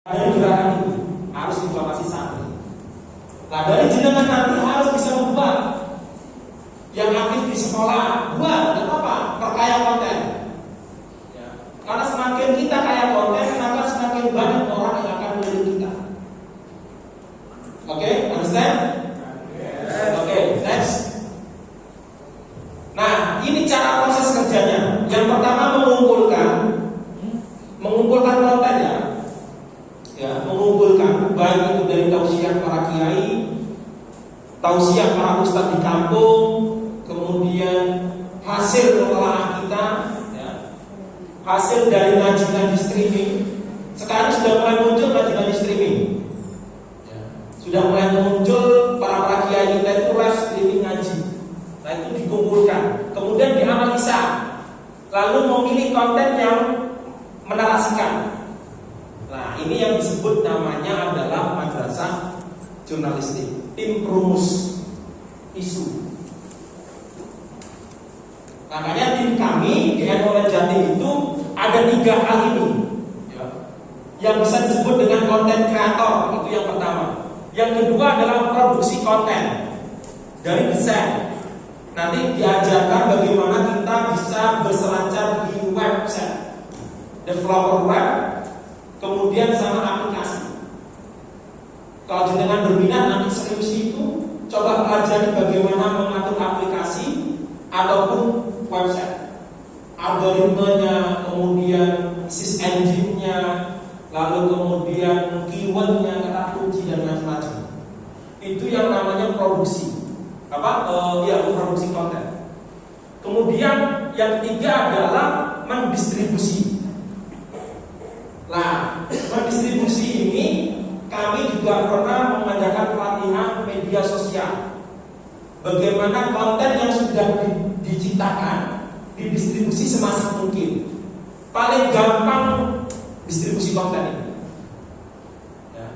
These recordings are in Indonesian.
Dari gerakan itu harus informasi santri. Nah, dari jenengan nanti harus bisa membuat yang aktif di sekolah, buat apa? Perkaya konten. Ya. Karena semakin kita kaya konten, maka semakin banyak orang yang akan melirik kita. Oke, understand? Oke, next. Nah, ini cara proses kerjanya. Yang pertama mengumpulkan konten ya, mengumpulkan baik itu dari tausiah para kiai, tausiah para ustadz di kampung, kemudian hasil penelaahan kita, ya, hasil dari ngaji streaming. Sekarang sudah mulai muncul ngaji streaming, ya. Sudah mulai muncul para kiai kita itu live streaming ngaji. Nah, itu dikumpulkan, kemudian dianalisa, lalu memilih konten yang menarasikan. Nah, ini yang disebut namanya adalah madrasah jurnalistik, tim perumus isu. Makanya tim kami di NU Jatim itu ada 3 hal ini, ya, yang bisa disebut dengan konten kreator. Itu yang pertama. Yang kedua adalah produksi konten dari desain. Nanti diajarkan bagaimana kita bisa berselancar di website, developer web, kemudian sama aplikasi. Kalau jenengan berminat nanti skripsi itu coba pelajari bagaimana mengatur aplikasi ataupun website, algoritmenya, kemudian sys engine-nya, lalu kemudian keyword-nya, kata kunci dan macam-macam. Itu yang namanya produksi. Produksi konten. Kemudian yang ketiga adalah mendistribusi. Nah, mendistribusi ini kami juga pernah mengadakan pelatihan media sosial. Bagaimana konten yang sudah diciptakan didistribusi semasif mungkin. Paling gampang distribusi konten ini. Ya.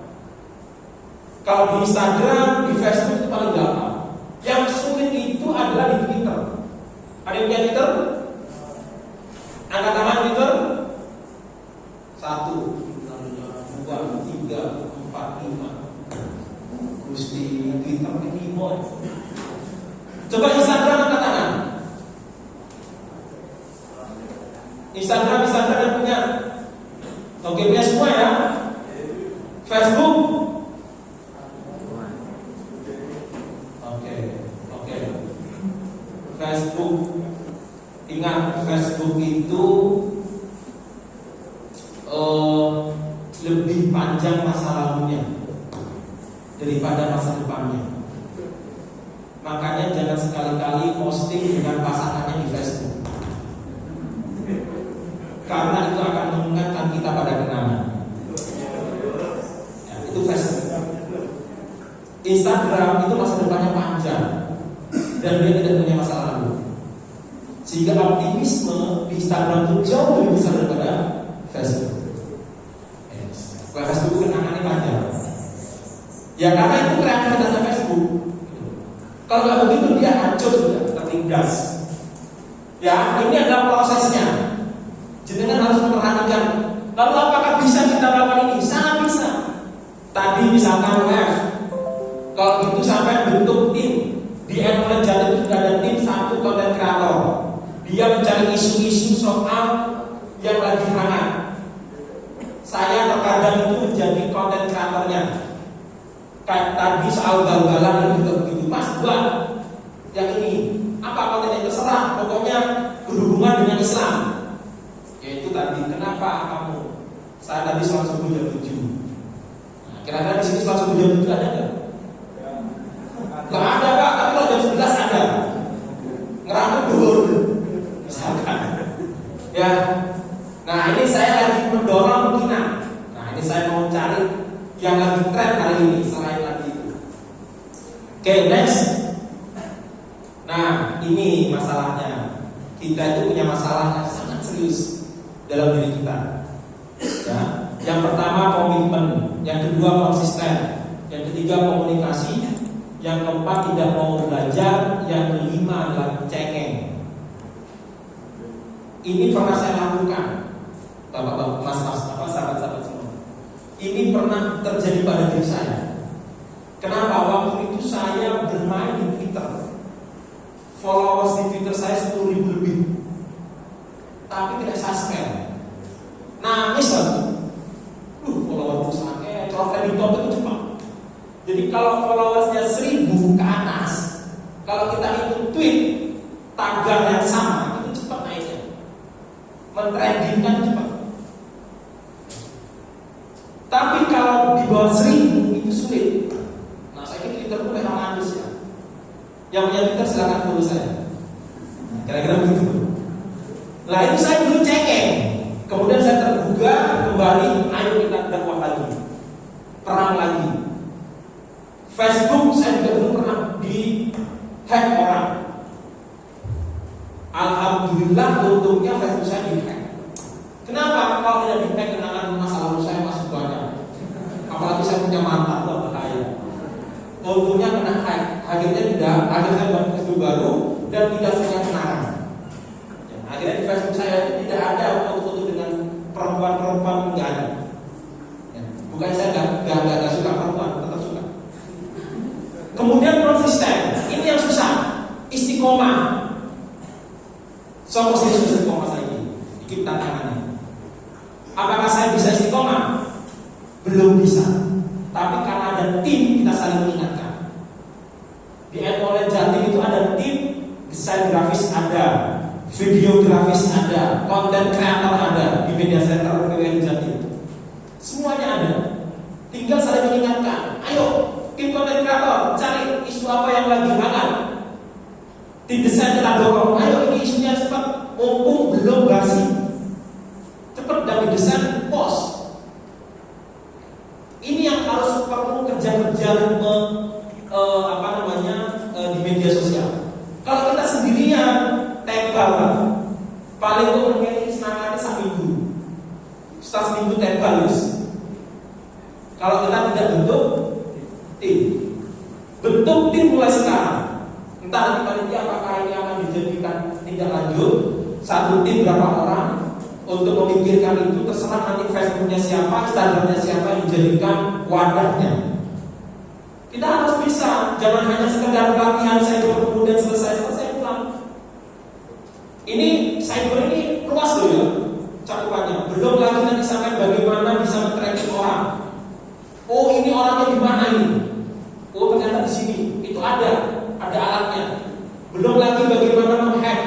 Kalau di Instagram, di Facebook itu paling gampang. Yang sulit itu adalah di Twitter. Ada yang punya Twitter? Angkat tangan Twitter. 1, 2, 3, 4, 5. Gusti Twitter ini boy. Coba Instagram angkat tangan. Instagram yang punya. Oke, punya semua ya. Facebook. Oke. Facebook. Ingat, Facebook itu lebih panjang masa lalunya daripada masa depannya. Makanya jangan sekali-kali posting dengan pasangannya di Facebook, karena itu akan mengingatkan kita pada kenangan. Ya, itu Facebook. Instagram itu masa depannya panjang dan dia tidak punya masa lalu, sehingga optimisme di Instagram itu jauh lebih besar daripada Facebook. Facebook itu kenangannya panjang. Ya karena itu kreativitasnya Facebook. Kalau nggak begitu dia hancur sudah, tertindas. Ya, ini adalah prosesnya. Jenengan harus memperhatikan. Lalu apakah bisa kita lakukan ini? Sangat bisa. Tadi misalkan web, kalau gitu sampai bentuk tim. Di NU Jatim itu sudah ada tim 1 konten kreator. Dia mencari isu-isu soal yang lagi hangat. Saya terkadang itu menjadi konten kreatornya. Kayak tadi soal ugal-ugalan itu juga begitu. Mas buat yang ini apa kontennya, terserah, pokoknya berhubungan dengan Islam. Yaitu tadi, kenapa kamu? Saya tadi sholat subuh jam 7. Nah, kira-kira di sini sholat subuh jam 7 ada nggak? Nggak ada Pak, tapi kalau jam 11 ada. Ngerangkul dulu, misalkan. Ya. Nah, ini saya lagi mendorong Kina. Nah, ini saya mau cari yang lagi tren hari ini selain lagi itu. Oke, next. Nah, ini masalahnya. Kita itu punya masalah yang sangat serius dalam diri kita. Ya. Yang pertama komitmen, yang kedua konsisten, yang ketiga komunikasi, yang keempat tidak mau belajar, yang kelima adalah cengeng. Ini pernah saya lakukan. Bapak-bapak, mas-mas, sahabat-sahabat semua. Ini pernah terjadi pada diri saya. Kenapa? Waktu itu saya bermain di Twitter. Followers di Twitter saya 10.000 lebih. Tapi tidak saya spam. Nangis lagi. Followersku sakit. Kalau trending top itu cepat. Jadi kalau followersnya 1.000 ke atas, kalau kita ikut tweet tagar yang sama, itu cepat naiknya. Mentrendingkan cepat. Tapi kalau di bawah 1.000 itu sulit. Nah, saya kira Twitter itu memang manis ya. Yang punya Twitter silakan follow saya. Kira-kira begitu. Nah, itu saya dulu cengeng. Kemudian saya tergugah kembali, ayo kita dakwah lagi, perang lagi. Facebook saya juga dulu pernah di hack orang. Alhamdulillah untungnya Facebook saya di hack. Kenapa? Kalau tidak di hack, kenangan masa lalu saya masih banyak. Apalagi saya punya mantan, wah bahaya. Untungnya kena hack. Akhirnya tidak, akhirnya saya buat Facebook baru dan tidak punya kenangan. Akhirnya di Facebook saya tidak ada foto-foto dengan perempuan-perempuan, nggak ada. Bukan saya nggak suka perempuan, tetap suka. Kemudian konsisten, ini yang susah. Istiqomah. Sopo sih istiqomah saya ini, ikut tantangannya. Apakah saya bisa istiqomah? Belum bisa. Tapi karena ada tim, kita saling mengingatkan. Di Epole Jatim itu ada tim desain grafis ada, video grafis ada, konten kreator ada di media center PWN Jatim. Semuanya ada. Tinggal saling mengingatkan. Ayo, tim konten kreator cari isu apa yang lagi hangat. Tim desain kita dorong. Ayo, ini isunya cepat, mumpung belum basi. Cepat dan didesain post. Ini yang harus perlu kerja-kerja di media sosial. Kalau kita sendirian, tebal lah. Paling itu mungkin semangatnya seminggu. Setelah seminggu tebal. Kalau kita tidak bentuk tim mulai sekarang. Entah nanti panitia apakah ini akan dijadikan tindak lanjut. Satu tim berapa orang untuk memikirkan itu, terserah nanti Facebooknya siapa, Instagramnya siapa yang dijadikan wadahnya. Kita harus bisa, jangan hanya sekedar pelatihan cyber kemudian selesai pulang. Ini cyber ini luas loh ya cakupannya. Belum lagi nanti sampai bagaimana bisa men-tracking orang. Oh, ini orangnya di mana ini? Oh, ternyata di sini. Itu ada alatnya. Belum lagi bagaimana menghack.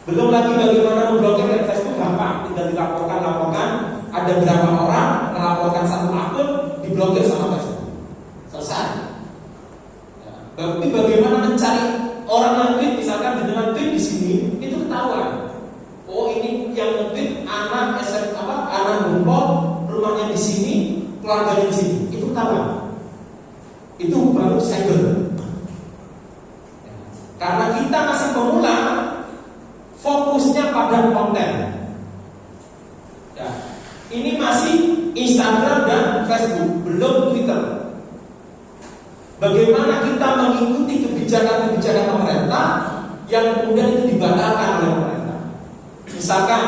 Belum lagi bagaimana memblokir Facebook gampang, tinggal dilaporkan. Ada berapa orang melaporkan satu akun diblokir sama Facebook. Selesai. Tapi bagaimana mencari orang yang tweet, misalkan dengan tweet di sini itu ketahuan. Oh, ini yang nge-tweet anak anak Gempol, rumahnya di sini, keluarganya di sini. Itu ketahuan. Itu baru cyber. Karena kita masih pemula, fokusnya pada konten. Ya. Ini masih Instagram dan Facebook, belum Twitter. Bagaimana kita mengikuti kebijakan-kebijakan pemerintah yang kemudian itu dibatalkan oleh pemerintah. Misalkan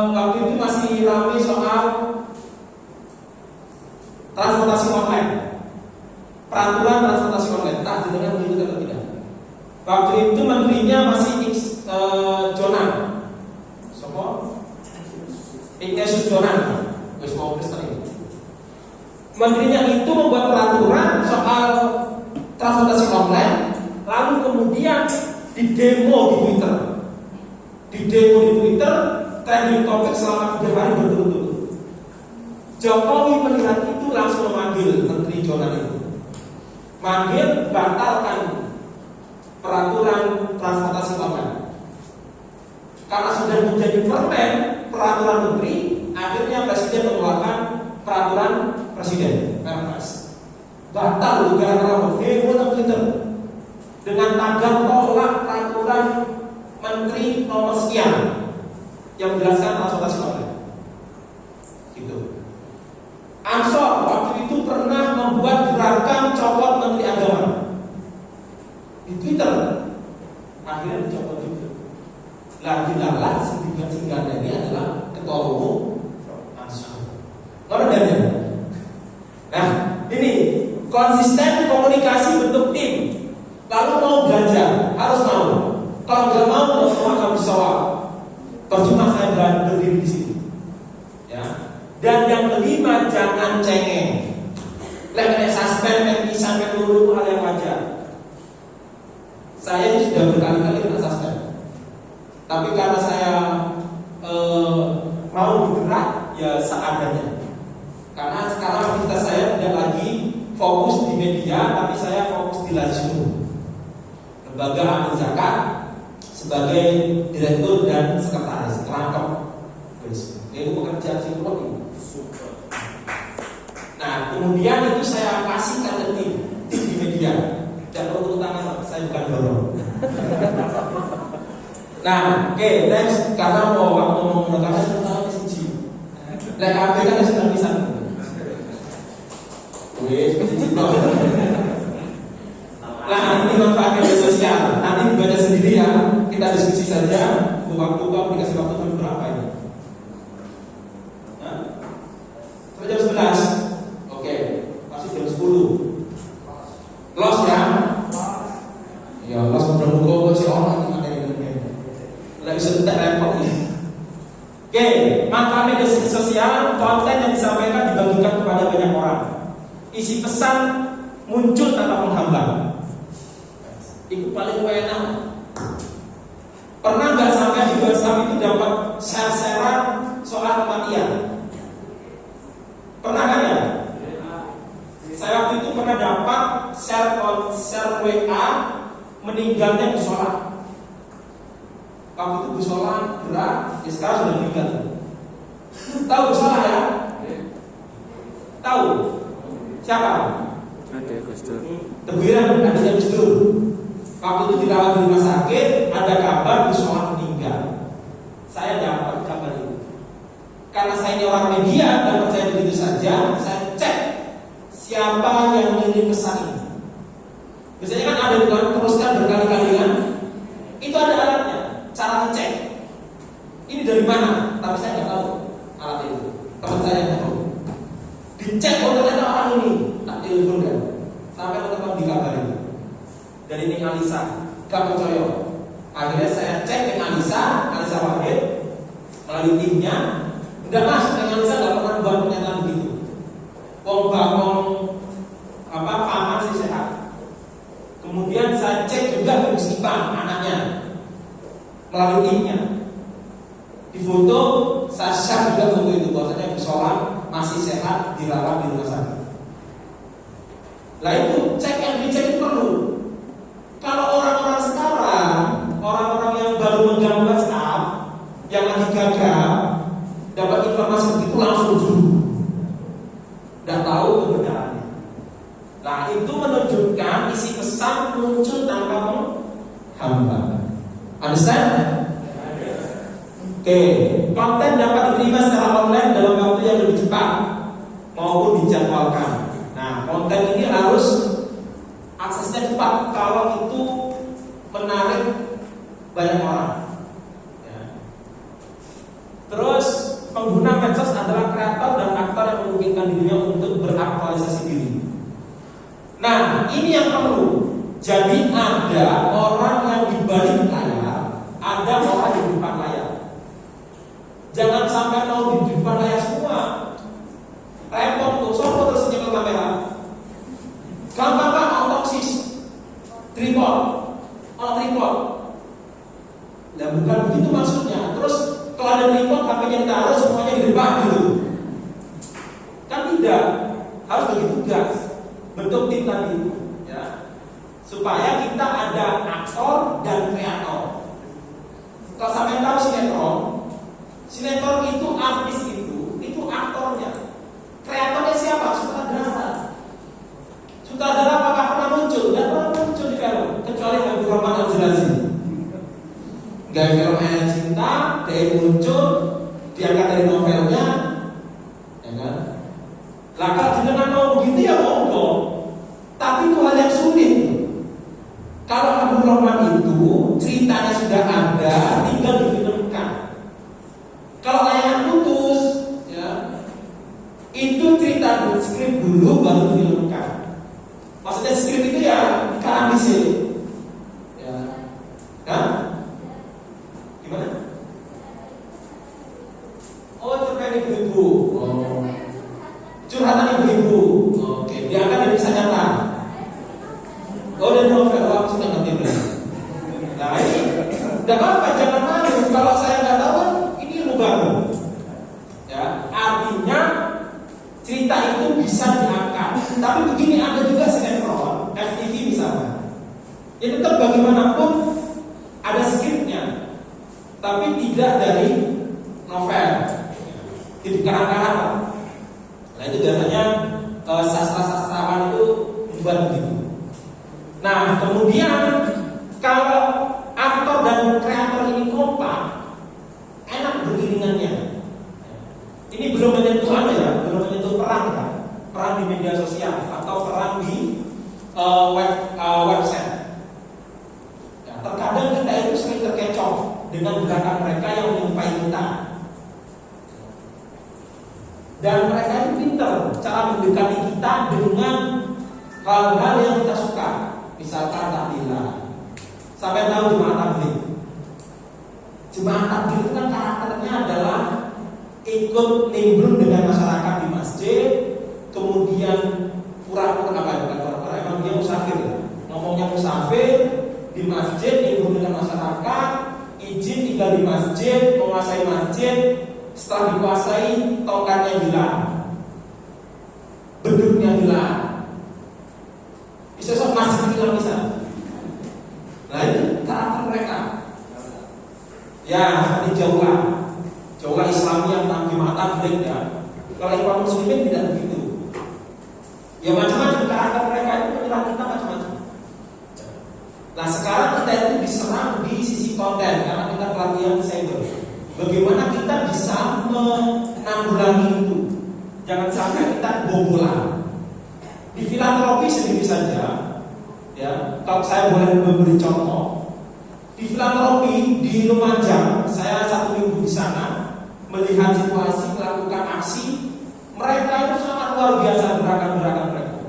waktu itu masih ramai soal transportasi online, peraturan transportasi online. Tak dengan begitu atau tidak? Waktu itu menterinya masih Jonan, Ignatius Jonan, menterinya itu membuat peraturan soal transportasi online, lalu kemudian didemo di Twitter. Trending topik selama 3 hari berturut-turut. Jokowi melihat itu langsung memanggil Menteri Jonan itu, manggil batalkan peraturan transportasi online. Karena sudah menjadi permen peraturan menteri, akhirnya presiden mengeluarkan peraturan presiden Perpres. Batal gara-gara heboh Twitter dengan tagar tolak peraturan menteri nomor sekian yang menjelaskan transportasi online. Gitu. Ansor waktu itu pernah membuat gerakan copot menteri agama di Twitter, akhirnya dicopot juga. Lagi-lala singgah ini adalah ketua umum Ansor. Ngomongnya. Nah, ini konsisten komunikasi bentuk tim. Lalu mau belajar, harus mau. Kalau nggak mau, akan bersoal. Percuma saya berdiri di sini. Ya. Dan yang kelima, jangan cengeng. Lek suspend, sampai dulu hal yang wajar. Saya ini sudah berkali-kali kena suspend. Tapi karena saya mau bergerak, ya seadanya. Karena sekarang aktivitas saya tidak lagi fokus di media, tapi saya fokus di Lajnun, Lembaga Amin Zakat, sebagai direktur dan sekretaris kerangkap. Itu pekerjaan simpel ini. Nah, kemudian itu saya kasihkan ke tim di media. Jangan perlu tangan, saya bukan dorong. Nah, oke, next. Karena mau waktu menekankan tentang siji. Lek KB kan sudah bisa. Nah, ini manfaat media sosial. Nanti dibaca sendiri ya. Kita diskusi saja. Waktu dikasih waktu berapa ini? Nah, sampai jam 11. Oke, masih jam 10. Los ya? Ya, los mudah-mudahan si orang ini materi ini. Lagi sebentar repot nih. Oke, manfaat media sosial, konten yang disampaikan dibagikan kepada banyak orang. Isi pesan muncul tanpa menghambat. Itu paling enak. Pernah nggak sampai di WhatsApp itu dapat share-sharean soal kematian? Pernah kan ya? Saya waktu itu pernah dapat share WA meninggalnya Gusola. Waktu itu Gusola gerak, ya sekarang sudah meninggal. Tahu Gusola ya? Tahu? Siapa? Ada Gus Dur. Teguran, adanya Gus Dur. Waktu itu dirawat di rumah sakit, ada kabar Gusola meninggal. Saya dapat kabar itu. Karena saya ini orang media dan percaya begitu saja, saya cek siapa yang mengirim pesan ini. Biasanya kan ada bukan teruskan berkali-kali kan? Itu ada alatnya, cara ngecek. Ini dari mana? Tapi saya nggak tahu alat itu. Teman saya yang tahu. Dicek ternyata orang ini, tak telepon kan? Sampai teman-teman dikabarin. Dari ini Alisa, gak percaya. Akhirnya saya cek ke Alisa Wahid melalui timnya. Udah mas, dengan Alisa nggak pernah buat pernyataan begitu. Paman sih sehat. Kemudian saya cek juga ke Musibah anaknya melalui timnya. Di foto saya share juga foto itu bahwasanya Gusola masih sehat dirawat di rumah sakit. Lah itu cek yang dicek itu perlu. Kalau orang-orang sekarang, orang-orang yang baru megang WhatsApp, yang lagi gagal, dapat informasi begitu langsung dulu. Dan tahu kebenarannya. Nah itu menunjukkan isi pesan muncul tanpa menghambat. Understand? Oke, konten dapat diterima secara online dalam waktu yang lebih cepat maupun dijadwalkan. Nah, konten ini harus aksesnya cepat kalau itu menarik banyak orang. Ya. Terus pengguna medsos adalah kreator dan aktor yang memungkinkan dirinya untuk beraktualisasi diri. Nah, ini yang perlu. Jadi ada orang yang di balik layar, ada orang di depan layar. Jangan sampai mau di depan layar semua. Repot tuh, sopo terus nyekel kamera. Gampang kan otoksis, tripod, tripod. Nah bukan begitu maksudnya. Terus kalau ada tripod, HP-nya ditaruh semuanya di depan gitu. Kan tidak, harus bagi tugas. Bentuk tim tadi itu, ya, supaya kita ada aktor dan kreator. Kalau sampai tahu sinetron itu artis itu aktornya. Kreatornya siapa? Sutradara apakah pernah muncul? Tidak pernah muncul di film, kecuali Habibur Rahman Al-Jalazi. Gaya film Ayat Cinta, dia muncul, diangkat dari novelnya, ya kan? Lah kalau jenengan mau begitu ya monggo. Tapi itu hal yang sulit. Kalau Habibur Rahman itu ceritanya sudah ada, tinggal difilmkan. Kalau layangan putus, ya, Itu cerita skrip dulu baru difilmkan. Maksudnya skrip itu ya dikarang di sini. Ya. Hah? Gimana? Oh, cerpen ibu-ibu. Oh. Curhatan ibu-ibu. Oke, diangkat dari kisah nyata. Oh, dan novel. Oh, aku sudah ngerti berarti. Nah, ini tidak apa-apa, jangan malu. Kalau saya nggak tahu, ini ilmu baru. Ya, artinya cerita itu bisa diangkat. Tapi begini, ada juga sinetron, FTV misalnya. Ya tetap bagaimanapun ada skripnya, tapi tidak dari novel. Itu karang-karang. Nah itu biasanya sastra-sastrawan itu membuat begitu. Nah kemudian kalau aktor dan kreator ini kompak, enak beriringannya. Ini belum menyentuh apa ya? Belum menyentuh perang kan? Perang di media sosial atau perang di website. Ya, terkadang kita itu sering terkecoh dengan gerakan mereka yang menyerupai kita. Dan mereka itu pintar cara mendekati kita dengan hal-hal yang kita suka. Misalkan tahlilan. Sampai tahu jemaah tabligh. Jemaah tabligh itu kan karakternya adalah ikut nimbrung dengan masyarakat di masjid, kemudian pura-pura apa ya? Pura-pura emang dia musafir ya. Ngomongnya musafir di masjid, nimbrung dengan masyarakat, izin tinggal di masjid, menguasai masjid. Setelah dikuasai, tongkatnya hilang, beduknya hilang, bisa masih hilang bisa. Nah ini karakter mereka. Ya seperti Jawa Islam yang tanggi mata break ya. Kalau Ikhwan Muslimin tidak begitu. Ya macam-macam karakter mereka itu menyerang kita macam-macam. Nah sekarang kita itu diserang di sisi konten karena kita pelatihan cyber. Bagaimana kita bisa menanggulangi itu? Jangan sampai kita kebobolan. Di filantropi sendiri saja, ya. Kalau saya boleh memberi contoh, di filantropi di Lumajang, saya 1 minggu di sana melihat situasi, melakukan aksi. Mereka itu sangat luar biasa gerakan-gerakan mereka.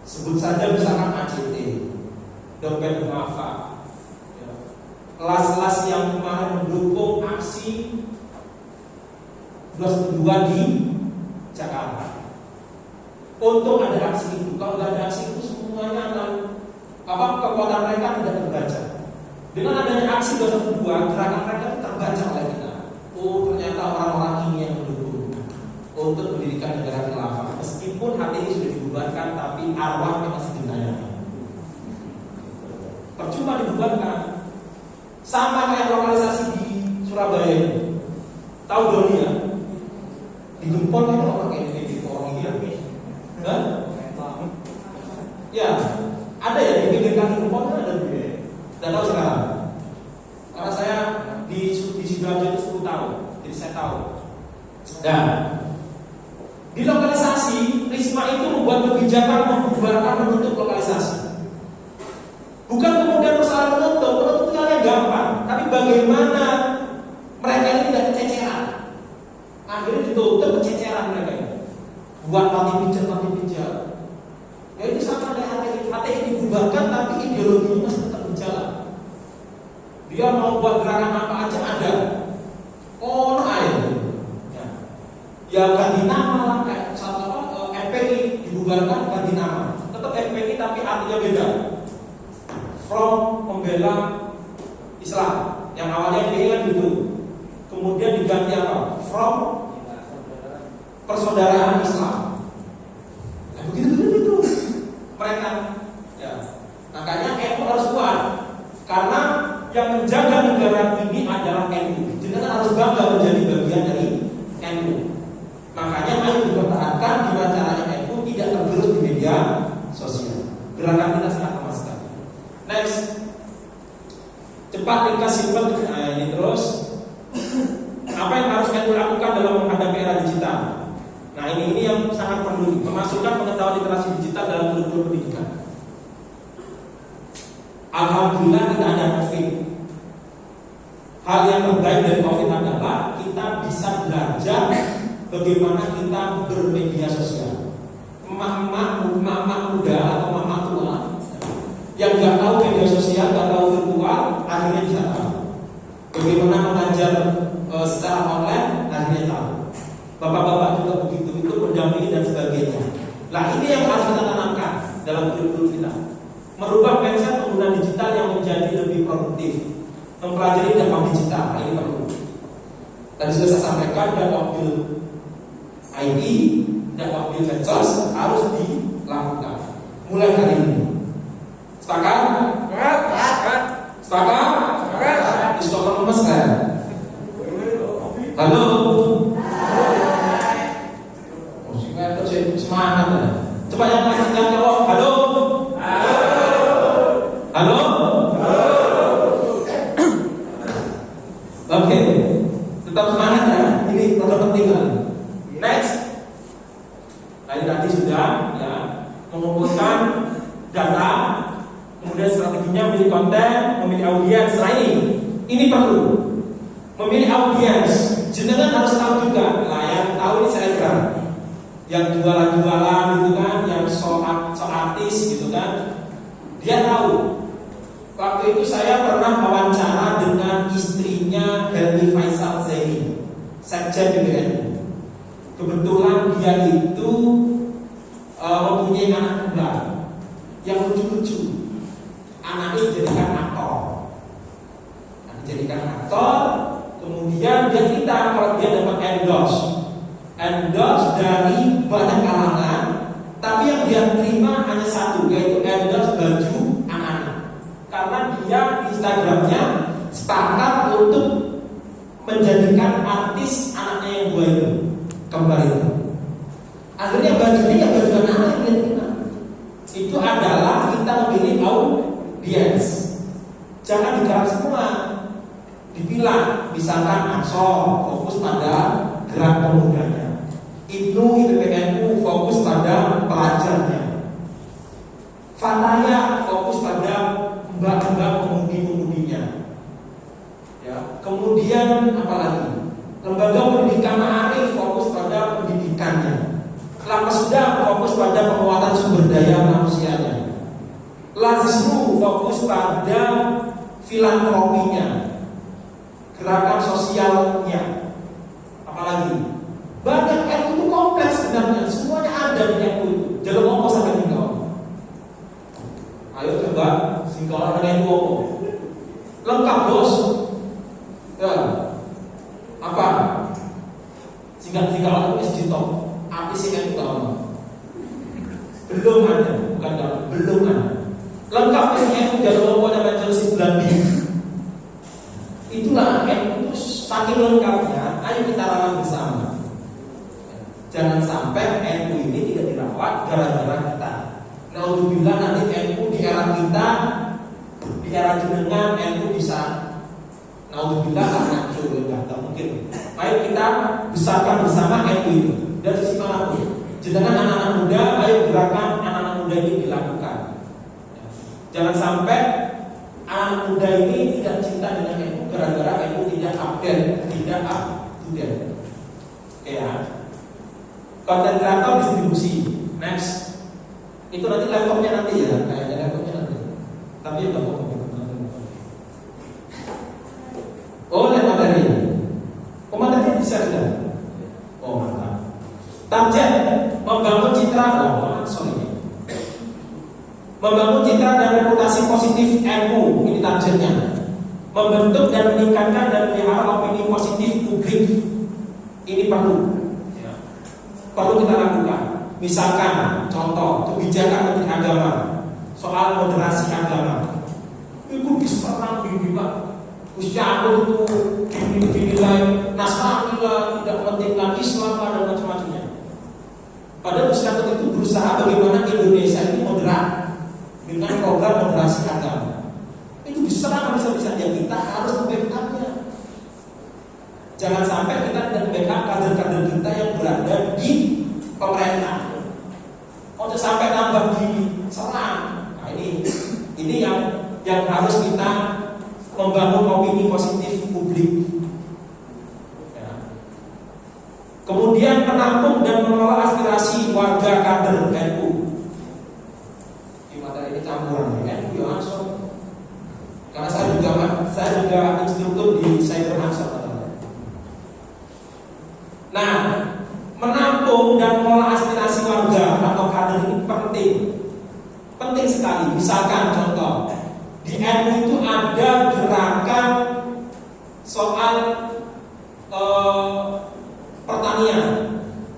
Sebut saja misalkan ACT, dompet duafa. Kelas-kelas yang kemarin mendukung aksi 212 di Jakarta. Untuk ada aksi itu, kalau tidak ada aksi itu semuanya akan kekuatan mereka tidak terbaca. Dengan adanya aksi 212, gerakan mereka terbaca oleh kita. Oh ternyata orang-orang ini yang mendukung untuk mendirikan negara khilafah. Meskipun hati ini sudah dibubarkan, tapi arwahnya masih dinayakan. Percuma dibubarkan. Sama kayak lokalisasi di Surabaya. Tahu Doni ya? Di Gempol kan orang kayak di orang ini ya. Ya, ada ya di pinggir kaki Gempol kan ada. Dan tahu sekarang. Karena saya di Sidoarjo itu 10 tahun, jadi saya tahu. Dan di lokalisasi Risma itu membuat kebijakan membubarkan menutup lokalisasi. Bukan kemudian persoalan menutup yang gampang, tapi bagaimana mereka ini tidak kececeran. Akhirnya ditutup kececeran mereka ini. Buat mati pijat. Ya ini sama dengan HTI dibubarkan, tapi ideologinya masih tetap berjalan. Dia mau buat gerakan apa aja ada. Oh, air. Ya ganti nama lah kayak FPI dibubarkan ganti nama. Tetap FPI tapi artinya beda. From Pembela Islam yang awalnya FPI kan gitu, kemudian diganti apa? From Persaudaraan Islam. Nah begitu mereka. Ya, makanya NU harus kuat karena yang menjaga negara ini adalah NU. Jadi kan harus bangga menjadi bagian dari NU. Makanya ayo dipertahankan gimana caranya NU tidak tergerus di media sosial. Gerakan kita sangat lemah sekali. Next, cepat, ringkas, simpel. Nah, ini terus. Apa yang harus kita lakukan dalam menghadapi era digital? Nah, ini yang sangat perlu. Memasukkan pengetahuan literasi digital dalam kurikulum pendidikan. Alhamdulillah tidak ada COVID. Hal yang terbaik dari COVID adalah kita bisa belajar bagaimana kita bermedia sosial. Emak-emak muda atau mama tua yang nggak tahu media sosial, nggak tahu virtual, akhirnya bisa tahu. Bagaimana mengajar secara online, akhirnya tahu. Bapak-bapak juga begitu, itu mendampingi dan sebagainya. Nah, ini yang harus kita tanamkan dalam kurikulum kita. Merubah mindset pengguna digital yang menjadi lebih produktif, mempelajari dampak digital. Ini perlu. Tadi sudah saya sampaikan, dakwah IT, dakwah medsos harus dilakukan mulai hari ini. Sepakat? Sepakat? Istiqomah lemes kan? Halo? Oh, semangat ya. Coba yang lain yang jawab. Halo? Halo? Oke, tetap semangat ya. Ini terlalu penting kan? Next. Tadi sudah ya mengumpulkan data, kemudian strateginya memilih konten, memilih audiens. Nah ini perlu memilih audiens. Jenengan harus tahu juga. Nah, yang tahu ini selebgram, yang jualan-jualan gitu kan, yang so artis gitu kan, dia tahu. Waktu itu saya pernah wawancara dengan istrinya Helmi Faisal Zaini, sekjen PBNU. Kebetulan dia itu mempunyai anak muda yang lucu-lucu. Anaknya dijadikan aktor. Kemudian dia cerita kalau dia dapat endorse dari banyak kalangan, tapi yang dia terima hanya satu, yaitu endorse baju anak-anak. Karena dia di Instagramnya sepakat untuk menjadikan artis anaknya yang dua itu, kembar itu. Akhirnya bajunya ya baju anak-anak yang dia terima. Itu adalah kita memilih audiens. Jangan digarap semua. Dipilah, misalkan Ansor fokus pada gerak pemudanya, Ibnu IPPNU fokus pada pelajarnya, Fataya fokus pada mbak-mbak pemudi-pemudinya. Ya, kemudian apalagi? Lembaga pendidikan Ma'arif fokus pada pendidikannya. Lapas Sudah fokus pada penguatan sumber daya manusianya. Lazisnu fokus pada filantropinya, gerakan sosialnya. Apalagi banyak NU itu kompleks sebenarnya, semuanya ada di NU itu. Jangan ngomong sampai tinggal. Ayo coba singkaran dengan NU lengkap bos. Ya, apa? Singkaran itu sejuta. Apa sih NU tahu? Belum ada, bukan enggak, belum ada. Lengkap NU jangan ngomong sama Chelsea Belandi. Itulah NU itu saking lengkapnya. Ayo kita rawat bersama. Jangan sampai NU ini tidak dirawat gara-gara kita. Naudzubillah nanti NU di era kita, di era jenengan NU bisa naudzubillah hancur, enggak mungkin. Ayo kita besarkan bersama NU itu dari sisi manapun. Jenengan anak-anak muda, ayo gerakan anak-anak muda ini dilakukan. Jangan sampai anak muda ini tidak cinta dengan NU gara-gara NU tidak update, tidak up to date. Oke ya. Konten kreator distribusi. Next. Itu nanti laptopnya nanti ya, kayaknya laptopnya nanti. Tapi ya bapak. Oh, lihat materi. Oh, materi bisa sudah. Oh, mantap. Target membangun citra. Oh, sorry. Membangun citra dan reputasi positif NU, ini targetnya. Membentuk dan meningkatkan dan melihara opini positif publik, ini perlu. Perlu kita lakukan. Misalkan contoh kebijakan Menteri Agama soal moderasi agama, itu diserang di Pak. Usia itu dinilai Nasrani lah, tidak pentingkan Islam dan macam-macamnya. Padahal Ustaz itu berusaha bagaimana Indonesia ini moderat dengan program moderasi agama. Itu diserang bisa-bisanya, kita harus membackupnya. Jangan sampai kita tidak backup kader-kader kita yang berada di pemerintah. Untuk sampai tambah diserang. Nah ini yang harus kita membangun opini positif publik. Ya. Kemudian mengelola aspirasi warga kader NU. Di materi ini campuran ya, NU ya langsung. Karena saya juga instruktur di Cyber Ansor. Nah, menampung dan mengelola aspirasi warga atau kader ini penting sekali. Misalkan contoh, di NU itu ada gerakan soal pertanian.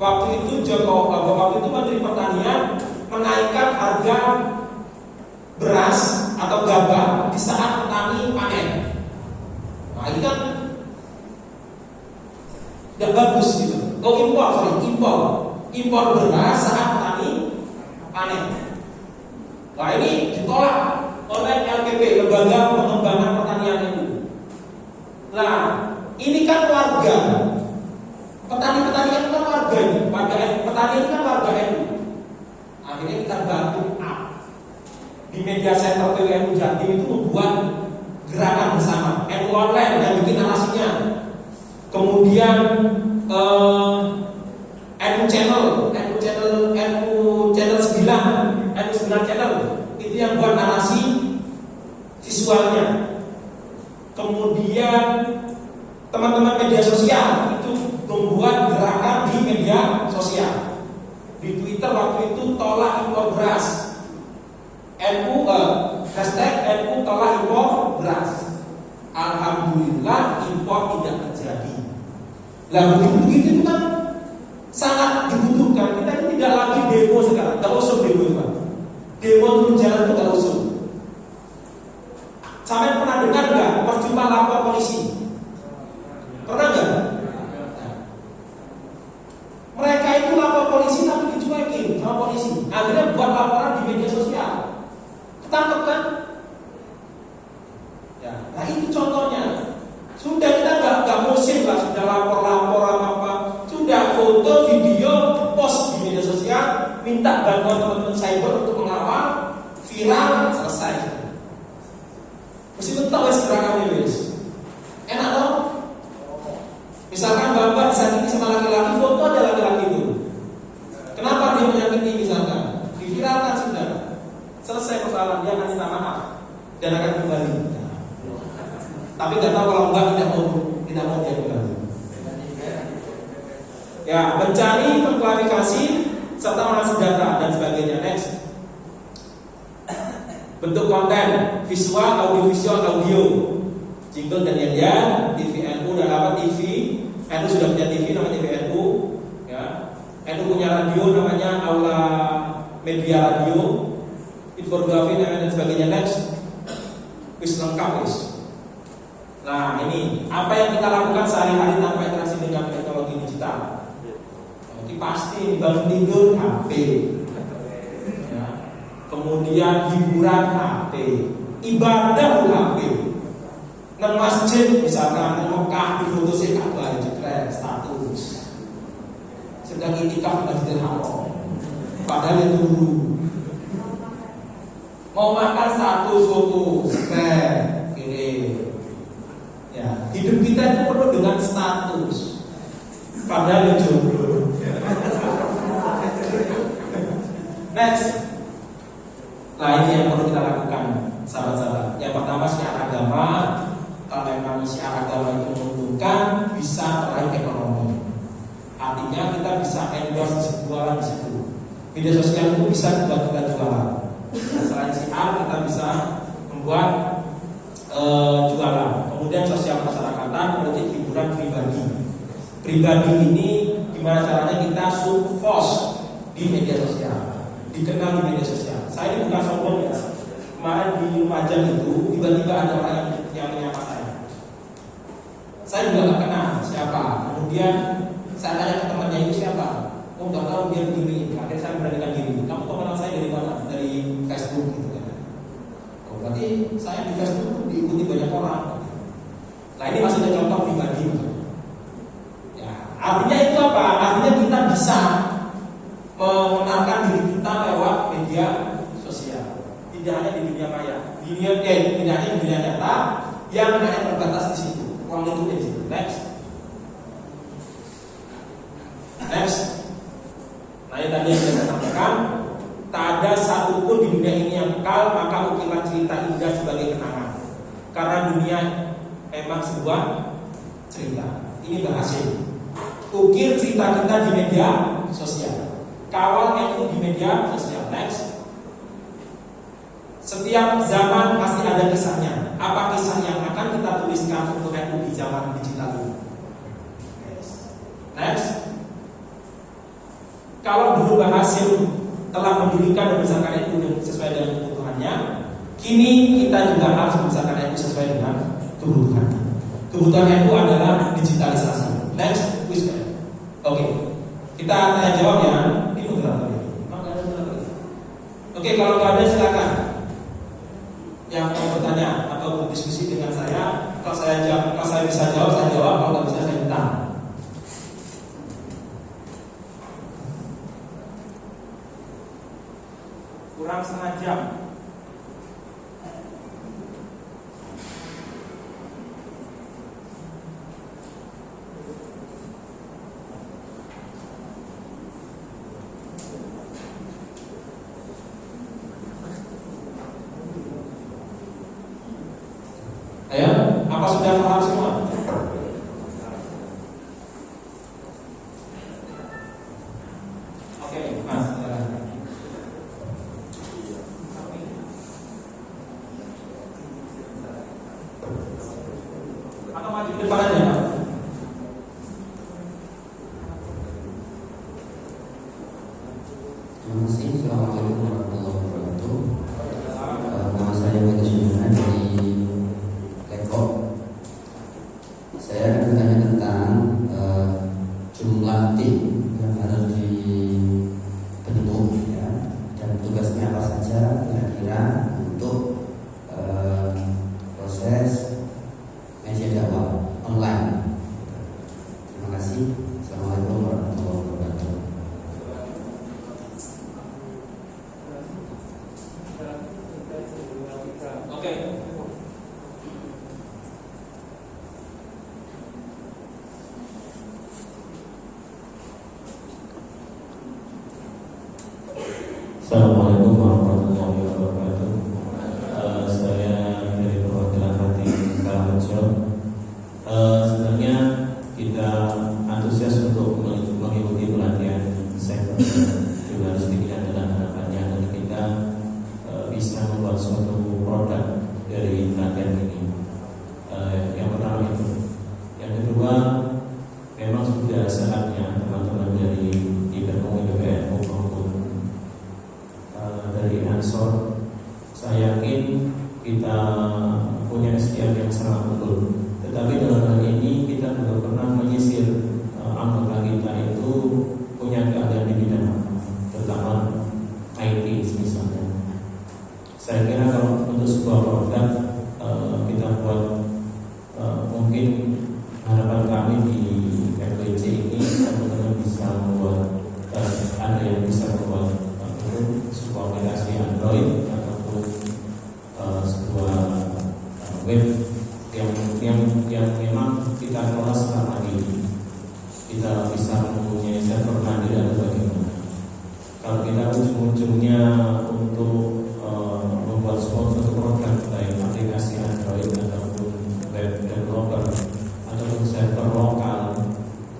Waktu itu Menteri Pertanian menaikkan harga beras atau gabah di saat petani panen. Nah, ini kan tidak bagus gitu. Impor beras saat petani panen. Nah, ini ditolak oleh LPP, Lembaga Pengembangan Pertanian itu. Nah, ini kan warga. Petani-petani itu kan warga ini. Petani ini kan warga NU. Akhirnya kita bantu di media center PWNU Jatim itu membuat gerakan bersama NU Online yang bikin narasinya. Kemudian NU Channel 9 Channel itu yang buat narasi visualnya. Kemudian teman-teman media sosial itu membuat gerakan di media sosial. Di Twitter waktu itu tolak impor beras. Hashtag NU tolak impor beras. Alhamdulillah impor tidak terjadi. Lah begitu itu kan sangat dibutuhkan. Kita ini tidak lagi demo sekarang. Tidak usung demo itu, Pak. Demo turun jalan itu tidak usung. Sampai pernah dengar nggak percuma lapor polisi? Pernah nggak? Mereka itu lapor polisi tapi dicuekin sama polisi. Akhirnya buat laporan di media sosial. Ketangkep kan? Ya, nah itu contohnya. Sudah kita nggak musim lah, sudah lapor apa, sudah foto, video, post di media sosial, minta bantuan teman-teman cyber untuk mengawal, viral, selesai. Meskipun tahu gerakan ini, enak dong. Misalkan bapak disakiti sama laki-laki, foto ada laki-laki itu. Kenapa dia menyakiti misalkan? Diviralkan sudah. Selesai persoalan, dia akan minta maaf dan akan kembali. Tapi nggak tahu kalau enggak tidak mau dia kembali. Ya, mencari, mengklarifikasi serta mengasih data dan sebagainya. Next. Bentuk konten, visual, audiovisual, audio, jingle dan nyanyian, TV NU dan apa TV. NU sudah punya TV namanya TV NU. Ya. NU punya radio namanya Aula Media Radio, infografi dan sebagainya. Next. Wis lengkap wis. Nah ini apa yang kita lakukan sehari-hari tanpa interaksi dengan teknologi digital. Jadi pasti bangun tidur HP, ya. Kemudian hiburan HP, ibadah HP. Nang masjid misalkan di Mekah di foto sih Ka'bah jekret status. Sedang itikaf di Masjidil Haram. Padahal itu dulu. Mau makan status foto, jekret ini. Ya, hidup kita itu penuh dengan status. Padahal jomblo. Next. Nah ini yang perlu kita lakukan, sahabat-sahabat. Yang pertama syiar agama. Kalau memang syiar agama itu menguntungkan, bisa meraih ekonomi. Artinya kita bisa endorse jualan di situ. Media sosial itu bisa kita jualan. Selain syiar, kita bisa membuat jualan. Kemudian sosial masyarakatan, politik hiburan pribadi ini gimana caranya kita sukses di media sosial, dikenal di media sosial. Saya ini bukan sombong ya. Kemarin di Lumajang itu tiba-tiba ada orang yang menyapa saya. Saya juga nggak kenal siapa. Kemudian saya tanya ke temannya itu siapa. Oh nggak tahu dia begini. Akhirnya saya beranikan diri. Kamu kenal saya dari mana? Dari Facebook gitu kan. Oh, berarti saya di Facebook diikuti banyak orang. Nah ini masih ada contoh pribadi. Ya, artinya itu apa? Artinya kita bisa mengenalkan diri kita lewat media sosial. Tidak hanya di dunia maya, tidak hanya di dunia nyata yang hanya terbatas di situ. Uang itu di situ. Next. Makanya tadi yang saya sampaikan, tak ada satupun di dunia ini yang kekal, maka ukiran cerita indah sebagai kenangan. Karena dunia memang sebuah cerita. Ini berhasil. Ukir cerita kita di media sosial. Kawal NU di media sosial. Next. Setiap zaman pasti ada kisahnya. Apa kisah yang akan kita tuliskan untuk NU di zaman digital ini? Next. Kalau dulu berhasil telah mendirikan dan membesarkan NU sesuai dengan kebutuhannya, kini kita juga harus membesarkan NU sesuai dengan kebutuhannya. Kebutuhan NU adalah digitalisasi. Next, quiz. Oke, kita tanya jawab ya. Ini berapa lagi? Oke, kalau nggak ada silakan. Yang mau bertanya atau berdiskusi dengan saya, kalau saya bisa jawab, saya jawab. Kalau nggak bisa, saya minta. Kurang setengah jam. Ayo, apa sudah paham semua? Oke, Mas. Atau maju ke depan aja, Pak. Terima kasih. Assalamualaikum warahmatullahi wabarakatuh. Nama saya Wahid Syuhana dari Lekop. Saya akan bertanya tentang jumlah tim yang harus dibentuk, ya, dan tugasnya apa saja kira-kira untuk proses media dakwah online. Terima kasih. Assalamualaikum warahmatullahi wabarakatuh. Oke. Assalamualaikum warahmatullahi wabarakatuh. Saya dari perwakilan Hati Karaharjo. Sebenarnya kita antusias untuk mengikuti pelatihan sektor jurnalistik dan harapannya dan kita bisa membuat suatu produk dari pelatihan ini. Yang pertama itu. Yang kedua, memang sudah saatnya teman-teman dari IPMU maupun dari Ansor, saya yakin kita punya SDM yang sangat betul. Tetapi dalam hal ini kita juga pernah menyisir anggota kita itu punya keahlian di bidang apa, terutama IT misalnya. Saya kira kalau untuk sebuah produk kita buat mungkin harapan kami di FWC ini teman-teman bisa membuat ada yang bisa membuat sebuah aplikasi Android ataupun sebuah web yang memang kita kelola secara mandiri. Kita bisa mempunyai server mandiri atau bagaimana. Kalau kita ujung-ujungnya untuk membuat suatu produk baik aplikasi Android ataupun web developer ataupun server lokal,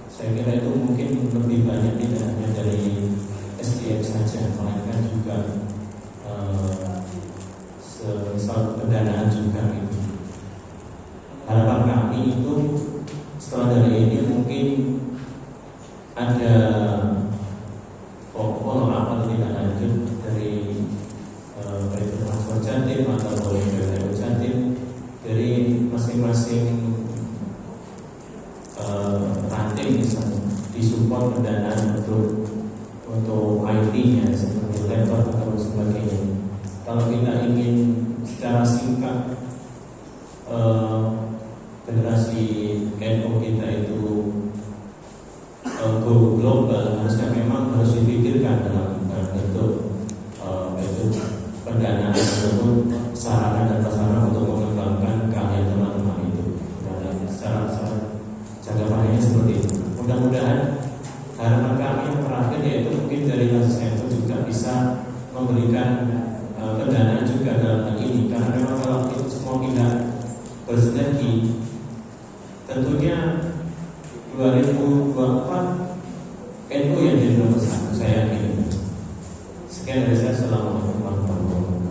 saya kira itu mungkin lebih banyak tidak hanya dari SDM saja, melainkan juga soal pendanaan juga gitu. Harapan kami itu setelah dari ini mungkin ada follow up atau tidak lanjut dari baik Transfer Jatim atau BPU Jatim dari masing-masing ranting misalnya disupport pendanaan untuk IT-nya seperti laptop atau sebagainya. Kalau kita ingin secara singkat generasi NU kita itu go global, harusnya memang harus dipikirkan dalam bentuk pendanaan ataupun sarana dan prasarana untuk mengembangkan keahlian teman-teman itu. Dan secara jangka panjangnya seperti itu. Mudah-mudahan harapan kami yang terakhir yaitu mungkin dari memberikan pendanaan juga dalam hal ini, karena memang kalau kita semua tidak bersinergi, tentunya 2024 NU yang jadi nomor satu, saya yakin. Sekian dari saya. Assalamualaikum warahmatullahi wabarakatuh.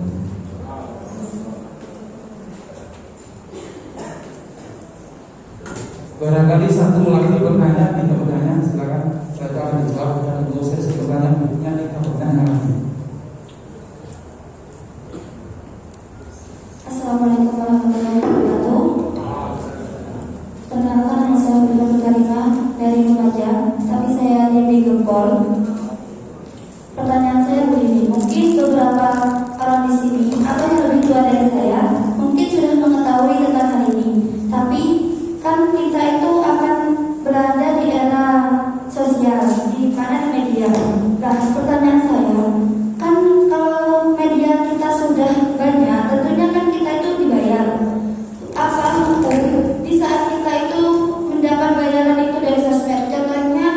Barangkali satu lagi bertanya, tidak bertanya, silakan. Saya akan dijawab dan untuk sesi pertanyaan berikutnya kita bertanya lagi. Assalamualaikum warahmatullahi wabarakatuh. Perkenalkan, nama saya Bunda Karimah dari Lumajang, tapi saya di Gempol. Pertanyaan saya begini, mungkin beberapa orang di sini atau yang lebih tua dari saya mungkin sudah mengetahui tentang hal ini, tapi kan kita itu akan berada di era sosial, di mana di media. Nah, pertanyaan saya, kan kalau media kita sudah banyak, tentunya kan kita itu dibayar. Apa di saat kita itu mendapat bayaran itu dari sosmed, contohnya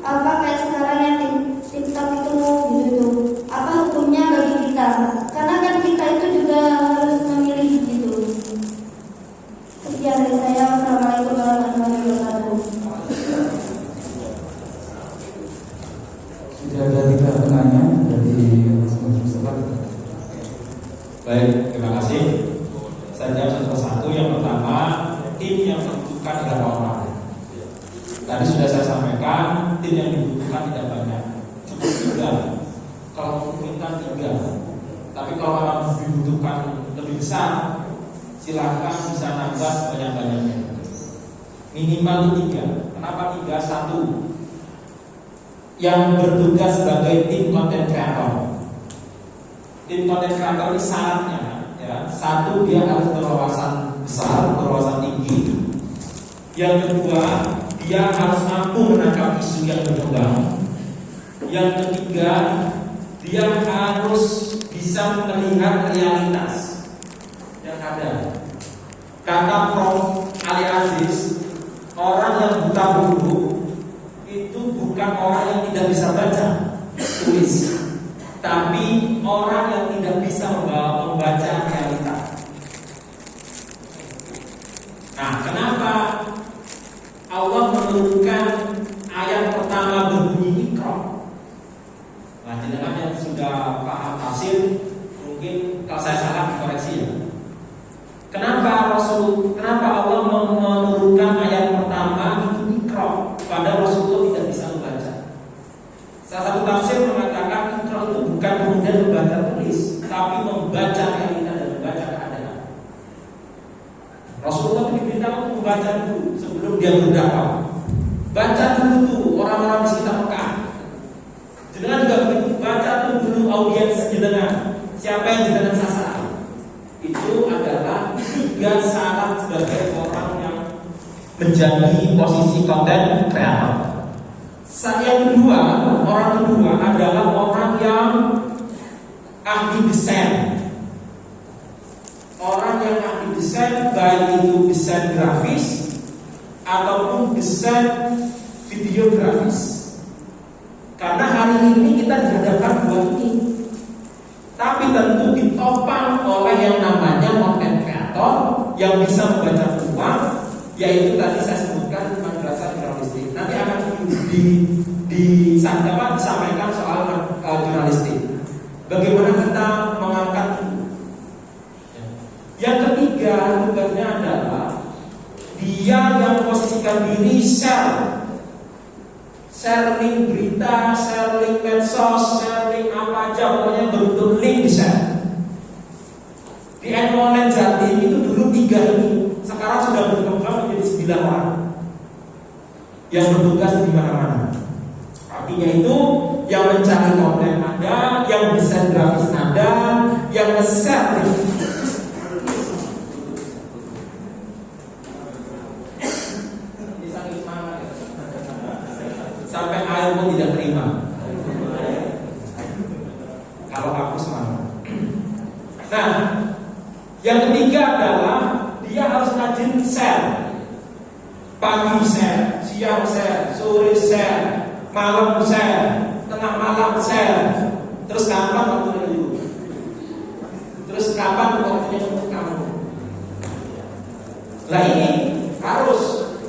apa kayak sekarang yang TikTok itu gitu, apa hukumnya bagi kita? Karena kan kita itu juga harus memilih gitu. Sekian dari saya. Assalamualaikum warahmatullahi wabarakatuh. Sudah ada 3 penanya dari semua. Baik, terima kasih. Saya jawab satu persatu. Yang pertama, tim yang dibutuhkan berapa orang? Tadi sudah saya sampaikan, tim yang dibutuhkan tidak banyak, cukup 3. Kalau memungkinkan 3, tapi kalau orang dibutuhkan lebih besar, silakan bisa nambah sebanyak-banyaknya. Minimal 3. Kenapa 3? 1, yang bertugas sebagai tim content creator. Tim content creator ini syaratnya, ya, 1, dia harus berwawasan besar, berwawasan tinggi. Yang kedua, dia harus mampu menangkap isu yang berkembang. Yang ketiga, dia harus bisa melihat realitas yang ada. Kata Prof. Ali Aziz, orang yang buta buku itu bukan orang yang tidak bisa baca tulis, tapi orang yang tidak bisa membaca realita. Nah, kenapa Allah menurunkan ayat pertama berbunyi Iqra? Nah, jenengan yang sudah paham tafsir, mungkin kalau saya salah dikoreksi ya. Kenapa Allah menurunkan ayat pertama itu Iqra, padahal Rasulullah tidak bisa membaca? Salah satu tafsir mengatakan Iqra itu bukan kemudian membaca tulis, tapi membaca realita dan membaca keadaan. Rasulullah diberitahu untuk membaca dulu sebelum dia berdakwah. Baca dulu tuh orang-orang di sekitar Mekah. Jenengan juga begitu, baca dulu audiens jenengan, siapa yang jenengan sasar. Itu adalah 3 syarat sebagai orang yang menjadi posisi konten kreator. Yang kedua, orang kedua adalah orang yang ahli desain. Orang yang ahli desain, baik itu desain grafis ataupun desain videografis. Karena hari ini kita dihadapkan 2 ini. Tapi tentu ditopang oleh yang namanya content creator yang bisa membaca peluang, yaitu tadi saya sebutkan madrasah jurnalistik. Nanti akan disampaikan soal jurnalistik. Bagaimana kita mengangkat itu. Yang ketiga tugasnya adalah dia yang posisikan diri sharing berita, sharing medsos, sharing apa aja, pokoknya bentuk link bisa. Di Online Jatim itu dulu 3 ini, sekarang sudah berkembang menjadi 9 orang yang bertugas di mana-mana. Artinya itu yang mencari konten ada, yang desain grafis ada, yang nge-share sampai air pun tidak terima. Kalau aku semangat. Nah, yang ketiga adalah dia harus rajin share. Pagi share, siang share, sore share, malam share, tengah malam share. Terus kapan waktu untuk kamu. Nah ini harus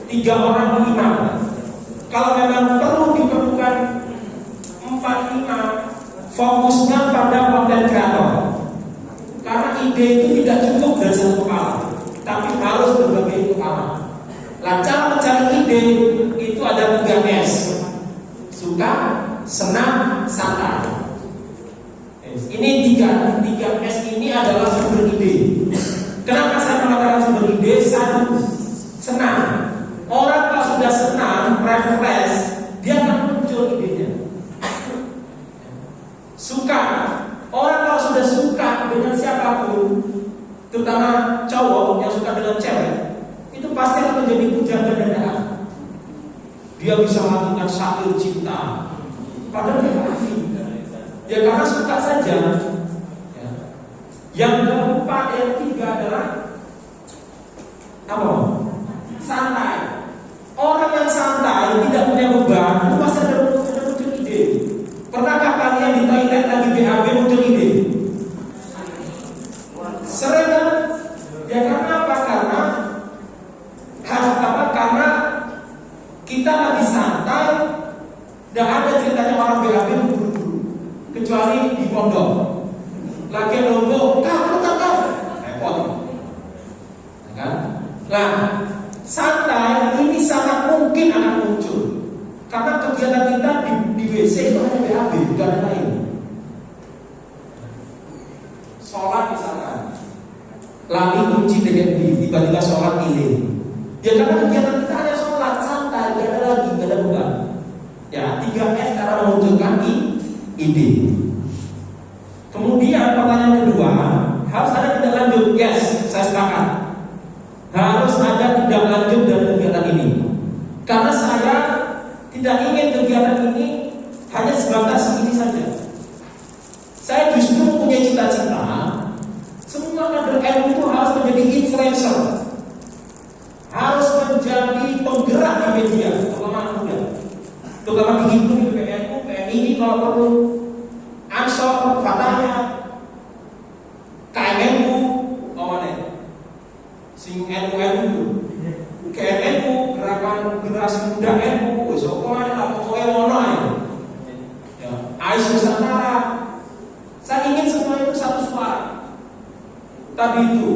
3 orang imam. Kalau memang perlu diperlukan 4 imam, fokusnya pada konten kreator. Karena ide itu tidak cukup dari satu kepala, tapi harus berbagai kepala. Nah, cara mencari ide itu ada 3 S: suka, senang, santai. Ini 3 S ini adalah sumber ide. Kenapa saya mengatakan sumber ide? 1, senang. Orang kalau sudah senang, refresh, dia akan muncul idenya. Suka. Orang kalau sudah suka dengan siapapun, terutama cowok yang suka dengan cewek, itu pasti akan menjadi pujangga dadaan. Dia bisa melakukan syair cinta, padahal dia ahli. Ya karena suka saja. Ya. Yang keempat, yang ketiga adalah apa? Santai. Orang yang santai tidak punya beban, itu pasti ada muncul ide. Pernahkah kalian di toilet lagi BAB muncul ide? Sering kan? Ya karena apa? Karena kita lagi santai, tidak ada ceritanya orang BAB buru-buru, kecuali di pondok. Lagi nunggu, kau, repot, kan? Nah, santai ini sangat mungkin akan muncul karena kegiatan kita di WC itu hanya BAB, bukan ada lain. Sholat misalkan, lali kunci dengan tiba-tiba sholat ini. Ya karena kegiatan kita hanya sholat santai, tidak ada lagi, tidak ada beban. Ya 3S cara memunculkan ide. Kemudian pertanyaan kedua, harus ada tindak lanjut. Yes, saya sepakat. Harus ada tindak lanjut dari kegiatan ini. Karena saya tidak ingin kegiatan ini hanya sebatas ini saja. Saya justru punya cita-cita semua kader NU itu harus menjadi influencer, harus menjadi penggerak di media, terutama muda, terutama dihitung di PNU, PNI kalau perlu, Ansor, Fatahnya, KMNU, sing NU, KMNU, gerakan generasi muda NU, soalnya lah pokoknya mono ya, AIS Nusantara. Saya ingin semua itu satu suara. Tadi itu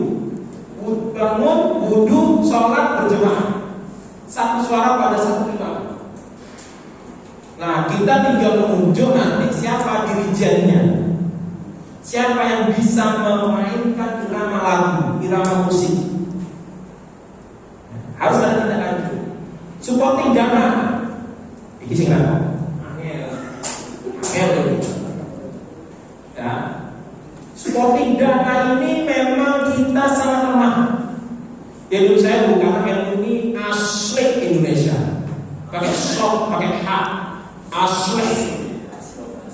bangun, wudhu, sholat berjemaah, satu suara pada satu imam. Nah kita tinggal menunjuk nanti siapa dirijennya, siapa yang bisa memainkan irama lagu, irama musik. Harus ada tindak lanjut. Supporting dana, ini sih kan? Angel. Ya, supporting dana ini memang kita sangat lemah. Ilmu saya bukan ilmu ini asli Indonesia, pakai shop, pakai hak, asli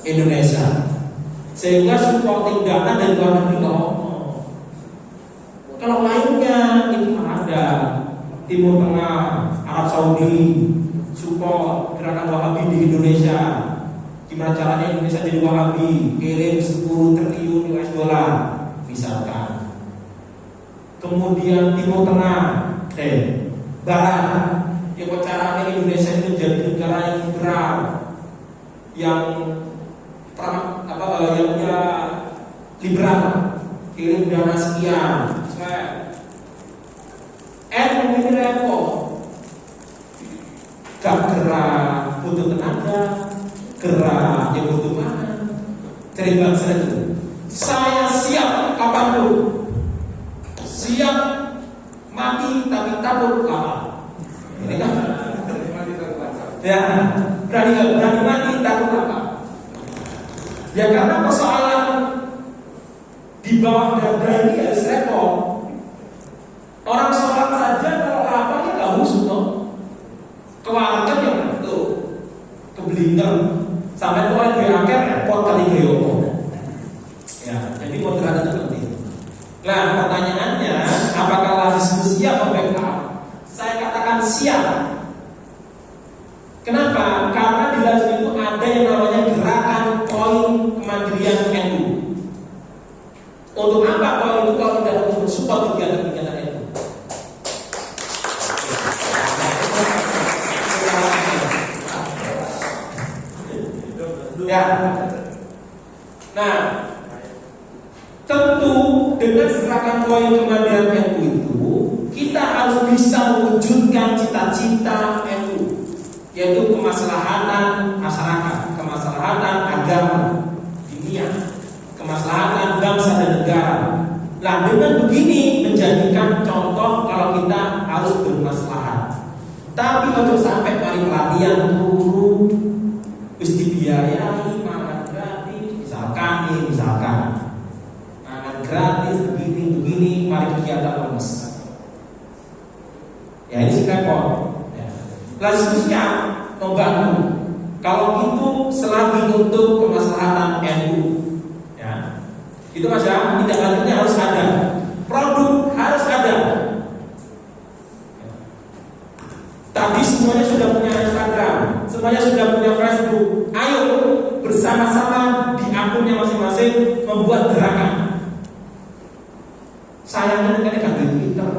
Indonesia. Sehingga supporting dana dari luar negeri kalau lainnya itu ada Timur Tengah, Arab Saudi, support gerakan Wahabi di Indonesia. Gimana caranya Indonesia jadi Wahabi? Kirim 10 triliun US dollar misalkan. Kemudian Timur Tengah, Barat, yang caranya Indonesia itu jadi negara yang liberal, yang liberal, kirim dana sekian. Ini repot, gak gerak, butuh tenaga, gerak, dia butuh mana? Terima saja. Saya siap kapanpun, siap mati tapi takut lama. Ini kan? Ya, berani mati takut lama. Ya karena persoalan di bawah dada ini harus repot. Orang sholat saja kalau lapar ya nggak musuh toh. Kewarget yang itu keblinger sampai tuan gue akhir repot kali geopo. Ya, jadi moderator itu penting. Nah, pertanyaannya, apakah Lazismu siap membackup? Saya katakan siap. Kenapa? Karena di Lazismu itu ada yang namanya gerakan koin kemandirian NU. Untuk apa koin itu kalau tidak mensupport kegiatan-kegiatan NU. Ya. Nah, tentu dengan gerakan Koin Kemandirian NU itu kita harus bisa mewujudkan cita-cita NU, yaitu kemaslahatan masyarakat, kemaslahatan agama, dunia, kemaslahatan bangsa dan negara. Nah, dengan begini menjadikan contoh kalau kita harus bermaslahat. Tapi kalau sampai mari pelatihan turu wis dibiayai makan gratis, misalkan makan gratis begini mari kegiatan lemes. Ya ini sih repot. Ya. Selanjutnya membantu. Kalau gitu selagi untuk kemaslahatan NU, ya itu Mas ya, tidak lanjutnya harus ada. Produk harus ada. Tadi semuanya sudah punya Instagram, semuanya sudah punya Facebook. Ayo bersama-sama di akunnya masing-masing membuat gerakan. Sayangnya kan ada Twitter.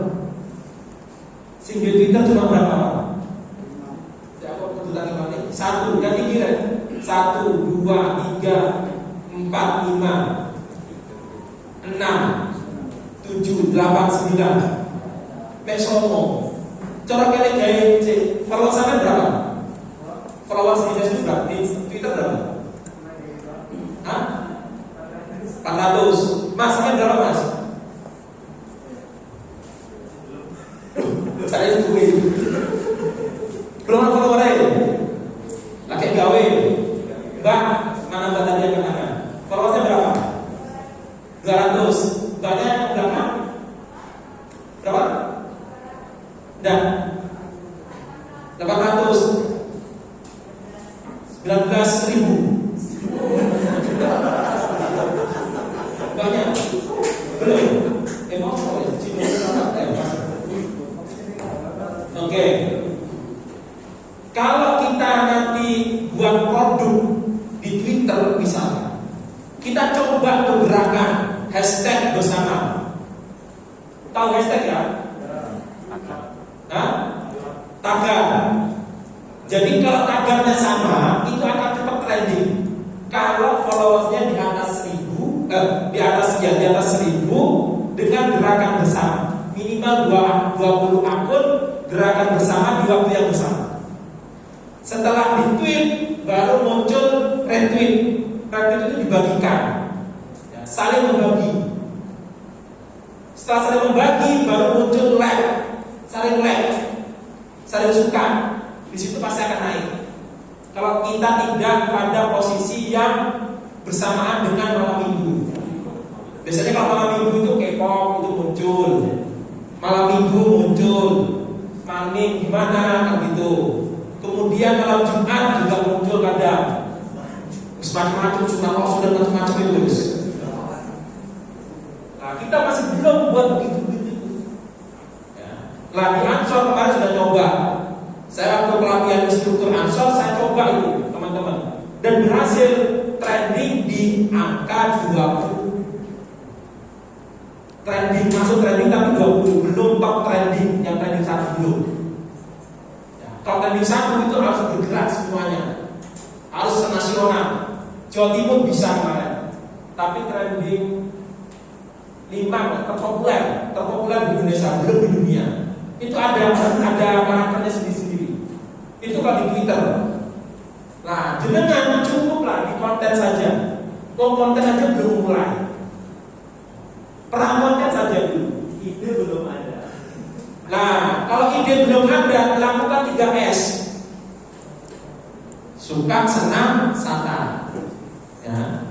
Sehingga Twitter cuma berapa? Siapa kedutaan gimana? 1, yang tinggi kan? 1, 2, 3, 4, 5, 6, 7, 8, 9. Mesomo. Cara kalian gaya followers sampai berapa? Followers di Facebook berapa? Di Twitter berapa? Hah? 400. Mas, sampai berapa mas? Saya itu belum ada followernya. Lagi gawe. Mbak, mana mbak tadi yang katakan? Followersnya berapa? 200. Mbaknya berapa? Berapa? Enggak. 800. 19.000. Banyak. Belum. Emang Oke. Kalau kita nanti buat produk di Twitter misalnya, kita coba gerakan hashtag bersama. Tahu hashtag ya? Hah? Tagar. Jadi kalau tagarnya sama, itu akan cepat trending. Kalau followersnya di atas 1000, di atas 1000 dengan gerakan bersama, minimal 20 akun gerakan bersama di waktu yang bersama. Setelah di-tweet baru muncul retweet. Retweet itu dibagikan, ya, saling membagi. Setelah saling membagi baru muncul like, saling suka. Di situ pasti akan naik. Kalau kita tidak pada posisi yang bersamaan dengan malam minggu. Biasanya kalau malam minggu itu K-pop itu muncul, malam minggu muncul, maning gimana kan gitu. Kemudian malam Jumat juga muncul kadang macam-macam sunah rasul dan macam-macam itu. Nah kita masih belum buat begitu. Ya. Di Ansor kemarin sudah coba. Saya waktu pelatihan instruktur Ansor saya coba itu teman-teman dan berhasil trending di angka 20. Trending masuk trending tapi 20 belum top trending, yang trending 1 belum. Ya, kalau trending 1 itu harus bergerak semuanya, harus nasional. Jawa Timur bisa kemarin, tapi trending 5 terpopuler di Indonesia belum di dunia. Itu ada karakternya sendiri-sendiri. Itu kalau di Twitter. Nah, jenengan cukuplah di konten saja. Konten aja belum mulai. Peramonkan saja dulu. Ide belum ada. Nah, kalau ide belum ada, lakukan 3S. Suka, senang, santai. Ya.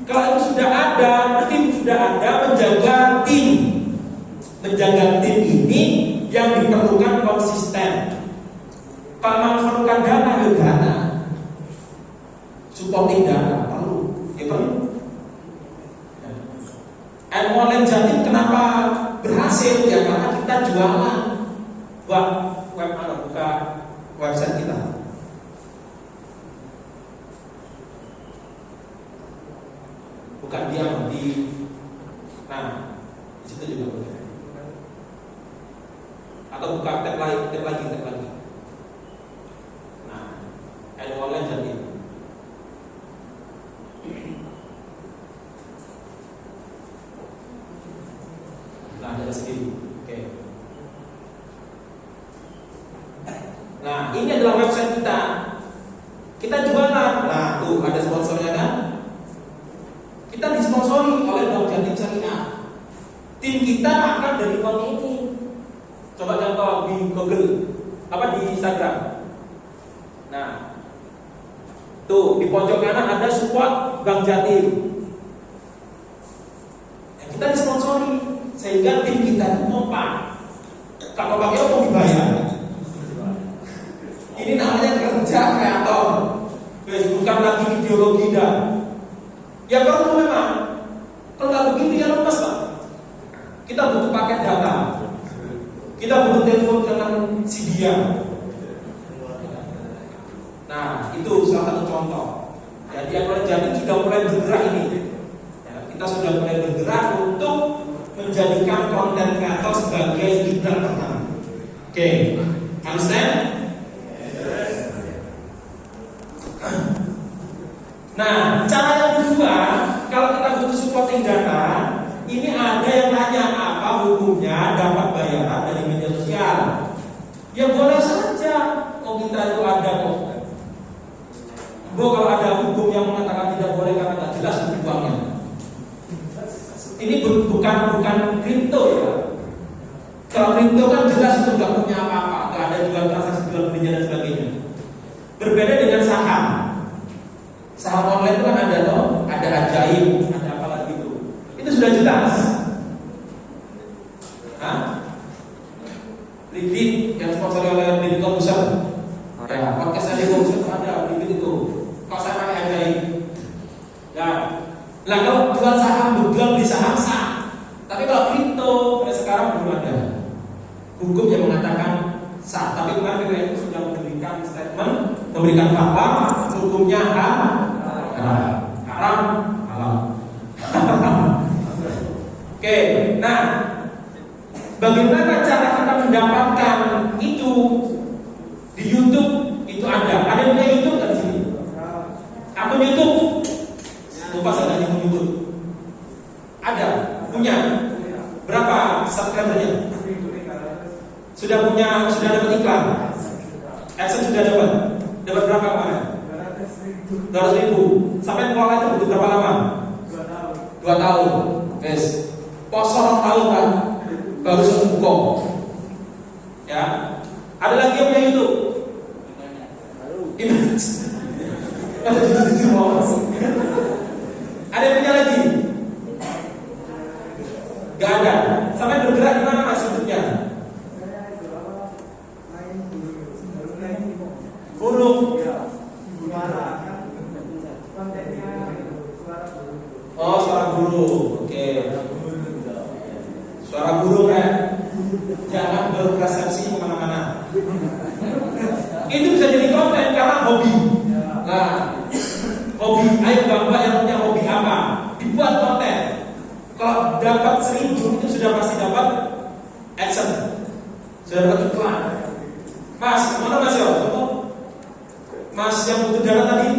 Kalau itu sudah ada, tim sudah ada, menjaga tim ini yang diperlukan konsisten. Kalau memerlukan dana, ya dana. Supporting dana perlu, ya perlu. Online Jatim kenapa berhasil? Ya karena kita jualan buat buka website kita. Bukan dia di, nah di situ juga boleh. atau buka tab lagi. Nah, online jadi. Nah, ada sendiri. Oke. Nah, ini adalah website kita. Kita jualan. Nah, tuh ada sponsornya kan? Kita disponsori oleh Bank Jatim Syariah. Tim kita akan dari bank ini. Coba contoh di Google, di Instagram. Nah, tuh di pojok kanan ada support Bank Jatim. Ya, kita disponsori sehingga tim kita itu kompak. Kalau pakai apa dibayar? Ini namanya kerja kreator. Bukan lagi ideologi dan. Ya perlu memang. Kalau nggak begitu ya lepas Pak. Kita butuh paket data. Kita butuh telepon dengan si dia. Nah, itu salah satu contoh. Jadi Anwar Jatim sudah mulai bergerak ini. Ya, kita sudah mulai bergerak untuk menjadikan konten kreator sebagai kiblat pertama. Oke, understand? Nah, cara yang kedua, kalau kita butuh supporting data, ini ada yang nanya apa hukumnya dapat bayaran dari media sosial. Ya boleh saja, kita itu ada kok. Kalau ada hukum yang mengatakan tidak boleh karena tidak jelas uangnya. Ini bukan kripto ya. Kalau kripto kan jelas itu nggak punya apa-apa, nggak ada jual transaksi jual belinya dan sebagainya. Berbeda dengan saham. Saham online itu kan ada ajaib, ada apa lagi itu. Itu sudah jelas. Liquid yang sponsor oleh Deddy Corbuzier. Ya, podcast Deddy Corbuzier ada Liquid itu. Kalau saya pakai ajaib. Ya. Nah, kalau jual saham, jual beli saham sah. Tapi kalau kripto sekarang belum ada hukum yang mengatakan sah. Tapi kemarin PWNU sudah memberikan statement, memberikan fatwa hukumnya haram, halal. Oke, nah, bagaimana cara kita mendapatkan itu di YouTube? Itu ada yang punya YouTube kan di sini? Akun YouTube? Lupa saya tanya akun YouTube. Ada, punya. Berapa subscribernya? Sudah dapat iklan? AdSense sudah dapat? Dapat berapa kemarin? 200.000. Sampai mengelola itu butuh berapa lama? 2 tahun. Yes. Posor tahun kan? Baru sebukom. Ya. Ada lagi yang punya YouTube? Ada yang punya lagi? Gak ada. Sampai bergerak di mana mas YouTubenya? Burung. Oh, suara burung. Oke. Suara burung ya. Jangan berpersepsi kemana-mana. Itu bisa jadi konten karena hobi. Nah, hobi. Ayo bapak yang punya hobi apa? Dibuat konten. Kalau dapat 1.000 itu sudah pasti dapat action. Sudah dapat iklan. Mas, mana mas ya? Mas yang butuh dana tadi?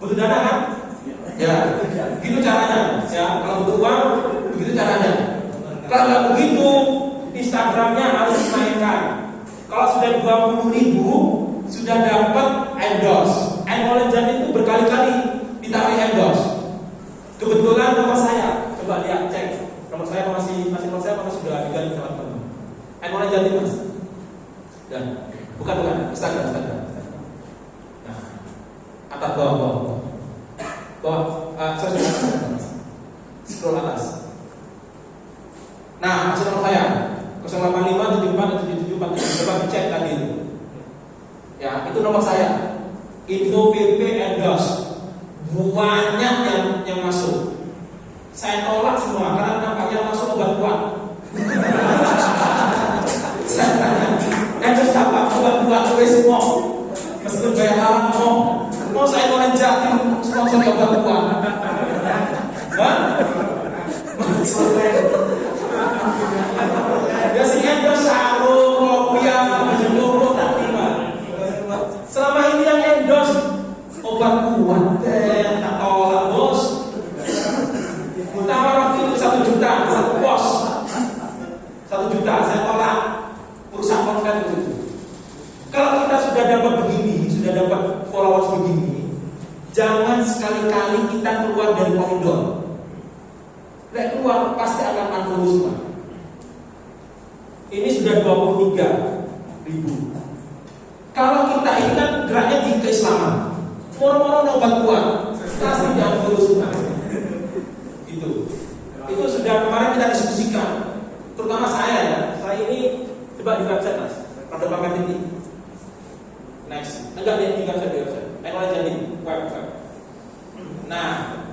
Butuh dana kan? Ya, gitu caranya. Ya, kalau butuh uang, begitu caranya. Kalau nggak begitu, Instagramnya harus dimainkan. Kalau sudah 20.000, sudah dapat endorse. Anwar Jatim itu berkali-kali ditarik endorse. Kebetulan nomor saya, coba lihat cek. Nomor saya masih nomor saya sudah diganti sama teman. Anwar Jatim mas. Dan bukan Instagram. Nah, atas bawah. Scroll atas. Nah, masih nomor saya 085747747. Coba dicek tadi itu. Ya, itu nomor saya. Info PP endorse. Banyak yang masuk. Saya tolak semua karena kenapa yang masuk obat kuat. Saya tanya, endorse apa? Obat kuat semua. Meskipun bayar haram mau saya Anwar Jatim sponsor obat kuat. Biasanya kuat tak tolak bos. Utama waktu itu 1 juta, satu pos 1 juta, saya tolak urusan konten itu. Kalau kita sudah dapat begini, sudah dapat followers begini, jangan sekali-kali kita keluar dari koridor. Nek keluar pasti akan unfollow semua. Ini sudah 23.000. Kalau kita ini kan geraknya di keislaman, moro-moro nobat kuat, pasti di unfollow semua. Itu sudah kemarin kita diskusikan, terutama saya ya. Saya ini coba di website mas, pada pamer ini. Next, enggak dia di website, malah jadi web. Nah,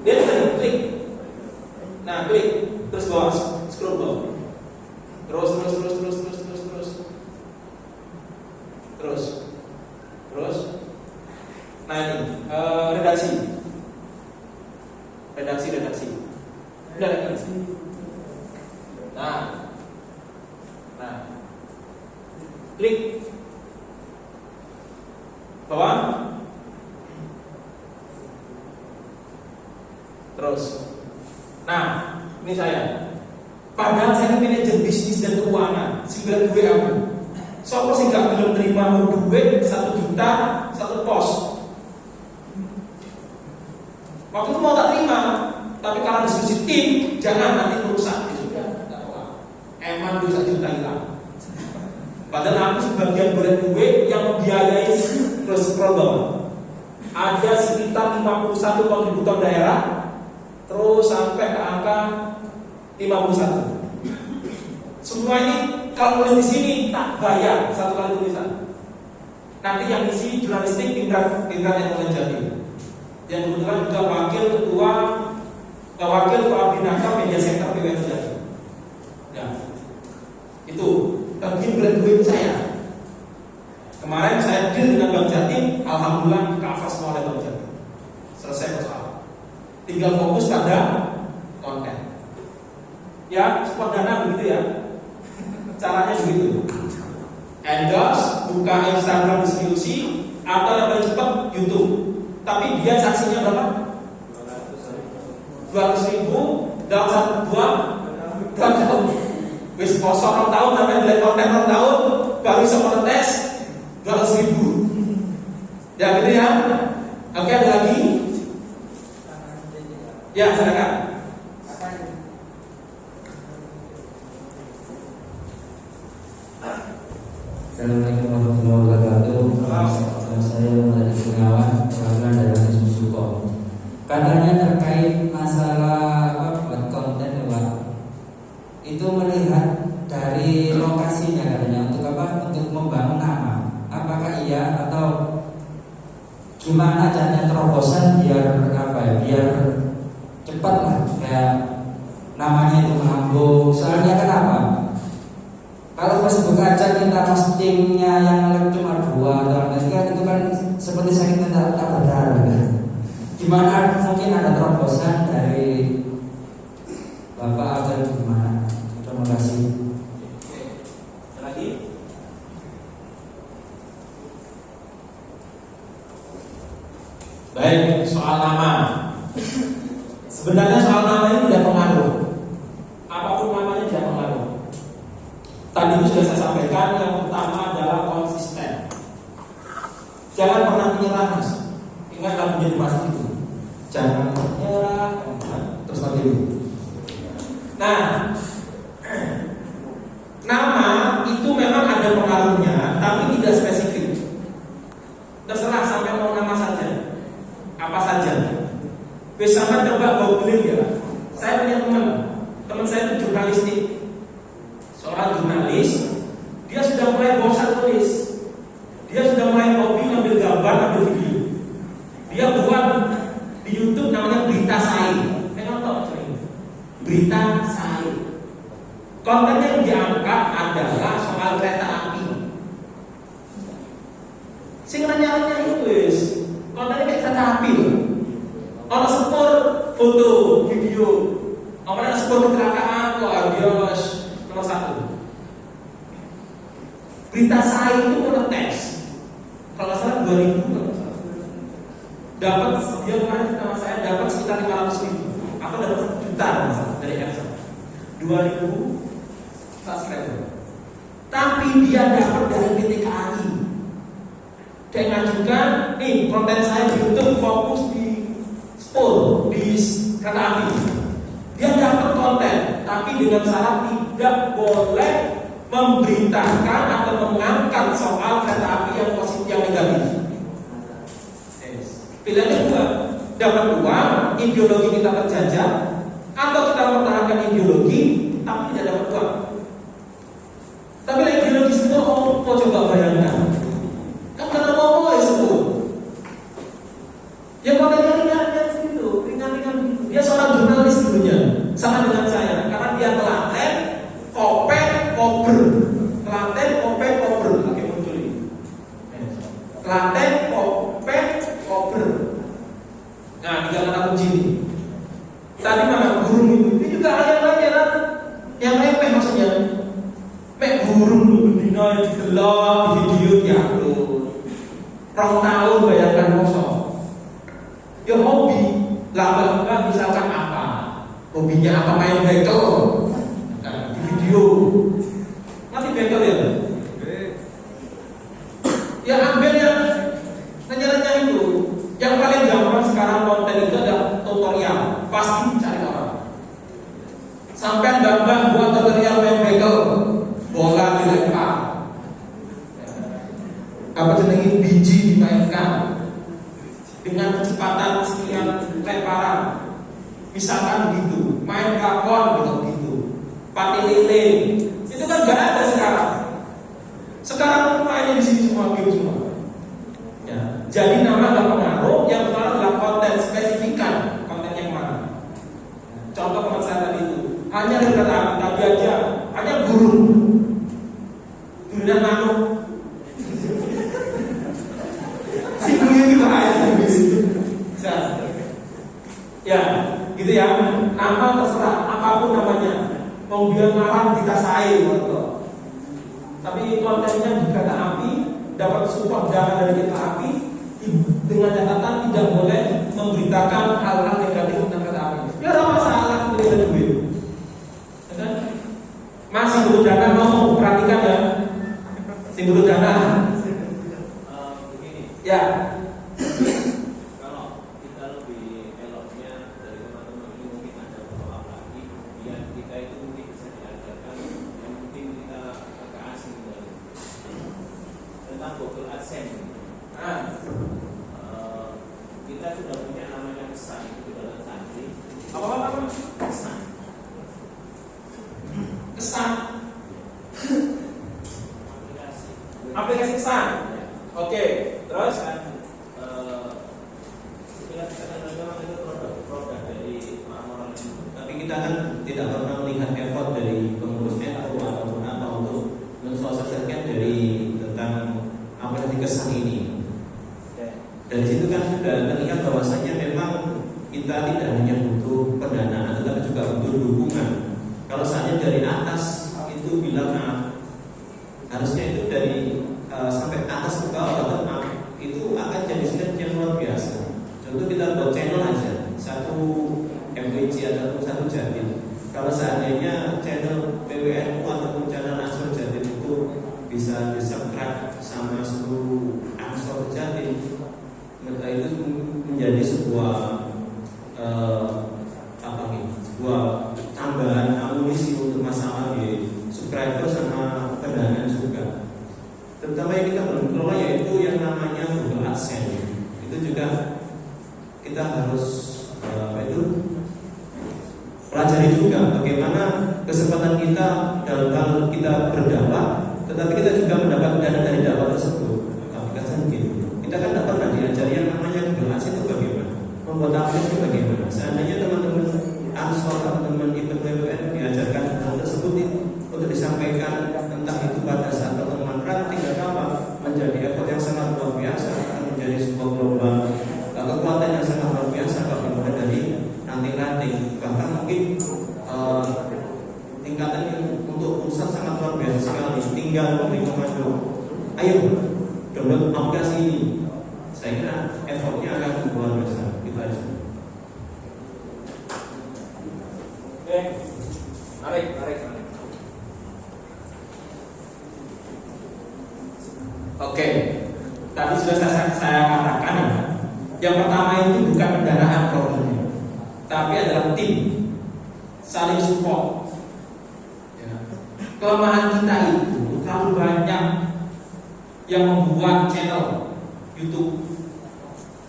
dia bisa klik. Nah, klik terus bawah, scroll bawah. Terus. Nah ini redaksi. Nah, klik bawah. Terus. Nah, ini saya. Padahal saya ini manajer bisnis dan keuangan. Sehingga duit aku. Sopo sih gak belum terima duit 1 juta 1 pos. Waktu itu mau tak terima, tapi karena diskusi tim, jangan nanti merusak. Emang duit 1 juta hilang. Padahal aku sebagian boleh duit yang membiayai terus scroll bawah. Ada sekitar 51 kontributor daerah, terus sampai ke angka 51. Semua ini kalau tulis di sini tak bayar 1 kali tulisan. Nanti yang isi jurnalistik tingkat yang menjadi. Yang kebetulan juga wakil koordinator media center PWN Jati. Ya, itu bagian berat duit saya. Kemarin saya deal dengan Bank Jatim, alhamdulillah cover semua oleh Bank Jatim. Selesai masalah. Tinggal fokus pada konten. Ya, support dana begitu ya. Caranya begitu. Endorse, buka Instagram diskusi, atau yang paling cepat YouTube. Tapi dia saksinya berapa? 200.000 dalam 1 bulan. Wis poso 2 tahun sampai delete konten 2 tahun baru bisa monetes 200.000. Ya gitu ya. Oke, ada lagi? Ya, silakan. Assalamualaikum warahmatullahi wabarakatuh. Saya Muhammad Gunawan, perwakilan dari Susuko. Katanya terkait masalah buat konten ya Pak. Itu melihat dari lokasinya katanya untuk apa? Untuk membangun nama. Apakah iya atau gimana caranya terobosan biar apa ya? Biar cepat lah kayak namanya itu melambung. Soalnya kenapa? Kalau Facebook aja kita postingnya yang like cuma 2 atau 3 itu kan seperti sakit tak berdarah kan? Gimana mungkin ada terobosan dari Bapak atau gimana? Terima kasih. Lagi? Baik, soal nama. Sebenarnya soal nama ini tidak pengaruh. Apapun namanya tidak pengaruh. Tadi itu sudah saya sampaikan, yang pertama adalah konsisten. Jangan pernah menyerah mas. Ingat kalau menjadi mas itu. Jangan menyerah, terus nanti dulu. Nah, nama itu memang ada pengaruhnya, tapi tidak spesifik. Terserah sampai mau nama saja, apa saja. Bersama coba googling ya. Saya punya teman saya itu jurnalistik. Seorang jurnalis, dia sudah mulai bosan tulis. Dia sudah mulai hobi ngambil gambar, ngambil video. Dia buat di YouTube namanya Berita Sai. Berita Sai. Kontennya yang diangkat adalah soal kereta api. Sing nyalanya itu wis. Kontennya kayak kereta api. Ono sepur foto, video. Ono sepur kecelakaan, wah bios. Nomor 1. Berita Sai itu monetes. Kalau salah 2000 kalau salah. dapat dia kemarin sama saya dapat sekitar 500.000 atau dapat 1 juta dari AdSense, 2.000 subscriber. Tapi dia dapat dari PT KAI. Dia ngajukan, nih konten saya di YouTube fokus di spool, di kereta api. Dia dapat konten, tapi dengan syarat tidak boleh memberitakan atau mengangkat soal kereta api yang positif yang negatif. Pilihannya dua, dapat uang, ideologi kita terjajah, atau kita mempertahankan ideologi tapi tidak dapat uang. Tapi ideologi itu mau coba bayangkan, kan karena mau ya sebut. Ya kontennya ringan gitu, ringan-ringan gitu. Dia seorang jurnalis dulunya, sama dengan saya, karena dia telaten, kopek, kober, telaten, kopek, kober, lagi muncul ini. Telaten, kopek, kober. Nah, 3 kata kunci ini. Tadi mana burung ini juga yang lain, yang remeh maksudnya. Mek burung lu bendina didelok di video ya lu. 2 tahun bayangkan kosong. Ya hobi, laba-laba misalkan apa? Hobinya apa? Main bekel. Nah, di video. Masih bekel ya? Ya ambil yang renyah-renyah itu. Yang paling gampang sekarang konten itu adalah tutorial. Pasti cari orang. Sampai gambar buat tutorial main bekel. Bola dilempar, apa jenenge biji dimainkan dengan kecepatan sekian lemparan, misalkan begitu, main kapon gitu, pati lele, itu kan gak ada sekarang. Sekarang mainnya di sini semua game semua. Ya, jadi nama gak pengaruh, yang pengaruh adalah konten, spesifikan kontennya kemana. Contoh teman saya tadi itu, hanya kereta api aja, hanya burung. Dunia nano, si dunia itu bahaya ya, gitu ya. Nama terserah, apapun namanya. Mau dia ngarang kita saya, gitu. Tapi kontennya di kereta api dapat support dana dari kereta api dengan catatan tidak boleh memberitakan hal-hal negatif tentang kereta api. Ya ada masalah, tidak ada duit. Masih butuh dana, mau perhatikan ya. Si butuh dana. Begini. Ya. Kalau kita lebih eloknya dari teman-teman ini mungkin ada follow-up lagi, kemudian kita itu mungkin bisa diajarkan yang mungkin kita agak asing dari tentang Google AdSense. Kita sudah punya namanya kesan itu di dalam santri. Apa? Kesan. Kesan. Aplikasi kesan. Oke, terus Sekilas kita memang itu produk dari orang-orang itu. Tapi kita kan tidak pernah melihat effort dari pengurus NU ataupun apa untuk mensosialisasikan dari tentang aplikasi kesan ini. Dari situ kan sudah terlihat bahwasanya memang kita tidak hanya butuh pendanaan, tetapi juga butuh dukungan. Kalau saja dari atas itu bilang harusnya itu dari sampai atas ke bawah bottom itu akan jadi sinergi yang luar biasa. Contoh kita buat channel aja, satu MWC ataupun satu Jatim. Kalau seandainya channel PWNU ataupun channel Ansor Jatim itu bisa di-subscribe sama seluruh Ansor Jatim, maka itu menjadi sebuah sebuah tambahan amunisi untuk masalah di subscriber sama pendanaan juga. Terutama yang kita belum kelola yaitu yang namanya Google AdSense. Itu juga kita harus pelajari juga bagaimana kesempatan kita dalam hal kita berdakwah, tetapi kita juga mendapat dana dari dakwah tersebut. Tapi kan gitu. Kita kan tidak pernah diajari yang namanya Google AdSense itu bagaimana, membuat aplikasi itu bagaimana. Seandainya teman-teman Ansor, teman-teman ikut PWN diajarkan hal tersebut untuk disampaikan tentang itu pada saat teman ranting atau apa, menjadi effort yang sangat luar biasa, akan menjadi sebuah gelombang kekuatan yang sangat luar biasa kalau dimulai dari ranting-ranting. Bahkan mungkin tingkatan untuk pusat sangat luar biasa sekali. Tinggal memberi komando, ayo download aplikasi ini. Saya kira effortnya akan luar itu bukan kendaraan problemnya, tapi adalah tim saling support. Ya. Kelemahan kita itu terlalu banyak yang membuat channel YouTube.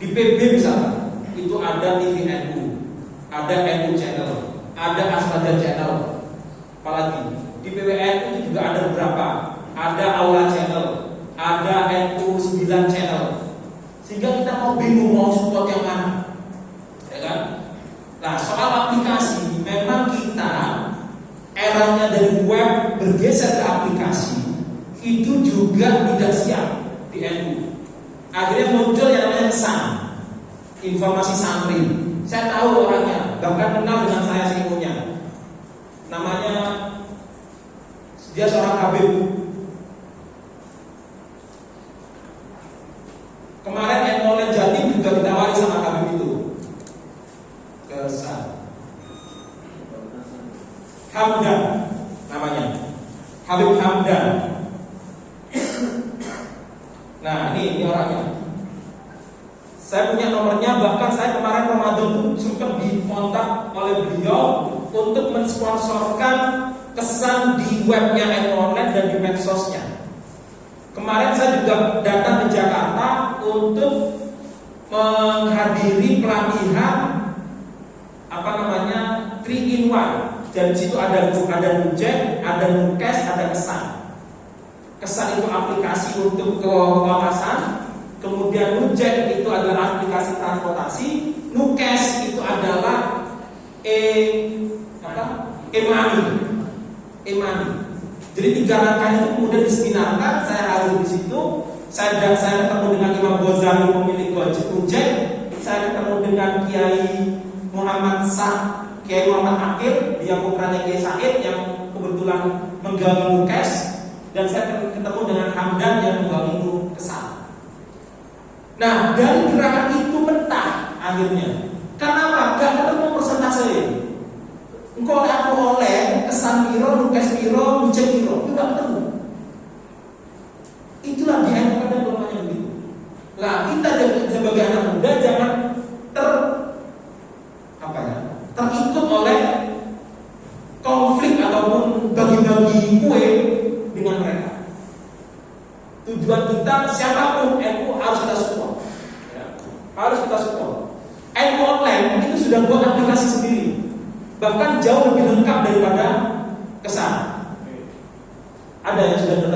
Di PB misalnya itu ada TV NU, ada NU channel, ada Asmada channel. Apalagi di PWN itu juga ada beberapa, ada Aula channel, ada NU 9 channel. Sehingga kita mau bingung mau support yang mana, ya kan? Nah, soal aplikasi, memang kita eranya dari web bergeser ke aplikasi itu juga tidak siap di NU. Akhirnya muncul yang namanya kesan, informasi santri. Saya tahu orangnya, bahkan kenal dengan saya semuanya. Namanya dia seorang Habib. Kemarin Ekonomi Jatim juga ditawari sama Habib itu. Kesan Hamdan namanya, Habib Hamdan. Nah ini orangnya. Saya punya nomornya, bahkan saya kemarin Ramadan itu sempat dikontak oleh beliau untuk mensponsorkan kesan di webnya Ekonomi dan di medsosnya. Kemarin saya juga datang ke Jakarta untuk menghadiri pelatihan 3 in 1. Dan di situ ada Nujek, ada Nukes, ada Kesan. Kesan itu aplikasi untuk kewawasan, kemudian Nujek itu adalah aplikasi transportasi, Nukes itu adalah e-money. Jadi 3 rangkaian itu kemudian diseminarkan. Saya hadir di situ. Saya ketemu dengan Imam Ghazali, pemilik Nujek. Saya ketemu dengan Kiai Muhammad Akil, dia putranya Kiai Said yang kebetulan menggawangi Nukes, dan saya ketemu dengan Hamdan yang menggawangi Kesan. Nah, dari gerakan itu mentah akhirnya. Kenapa? Gak ketemu persentase. Engkau oleh Kesan piro, Nukes piro, Nujek piro, itu gak ketemu. Itulah di NU pada kelemahannya begitu. Nah, kita sebagai anak muda jangan terikut oleh konflik ataupun bagi-bagi kue dengan mereka. Tujuan kita siapapun NU harus kita support, ya. Harus kita support. NU online itu sudah buat aplikasi sendiri, bahkan jauh lebih lengkap daripada Kesan. Ada yang sudah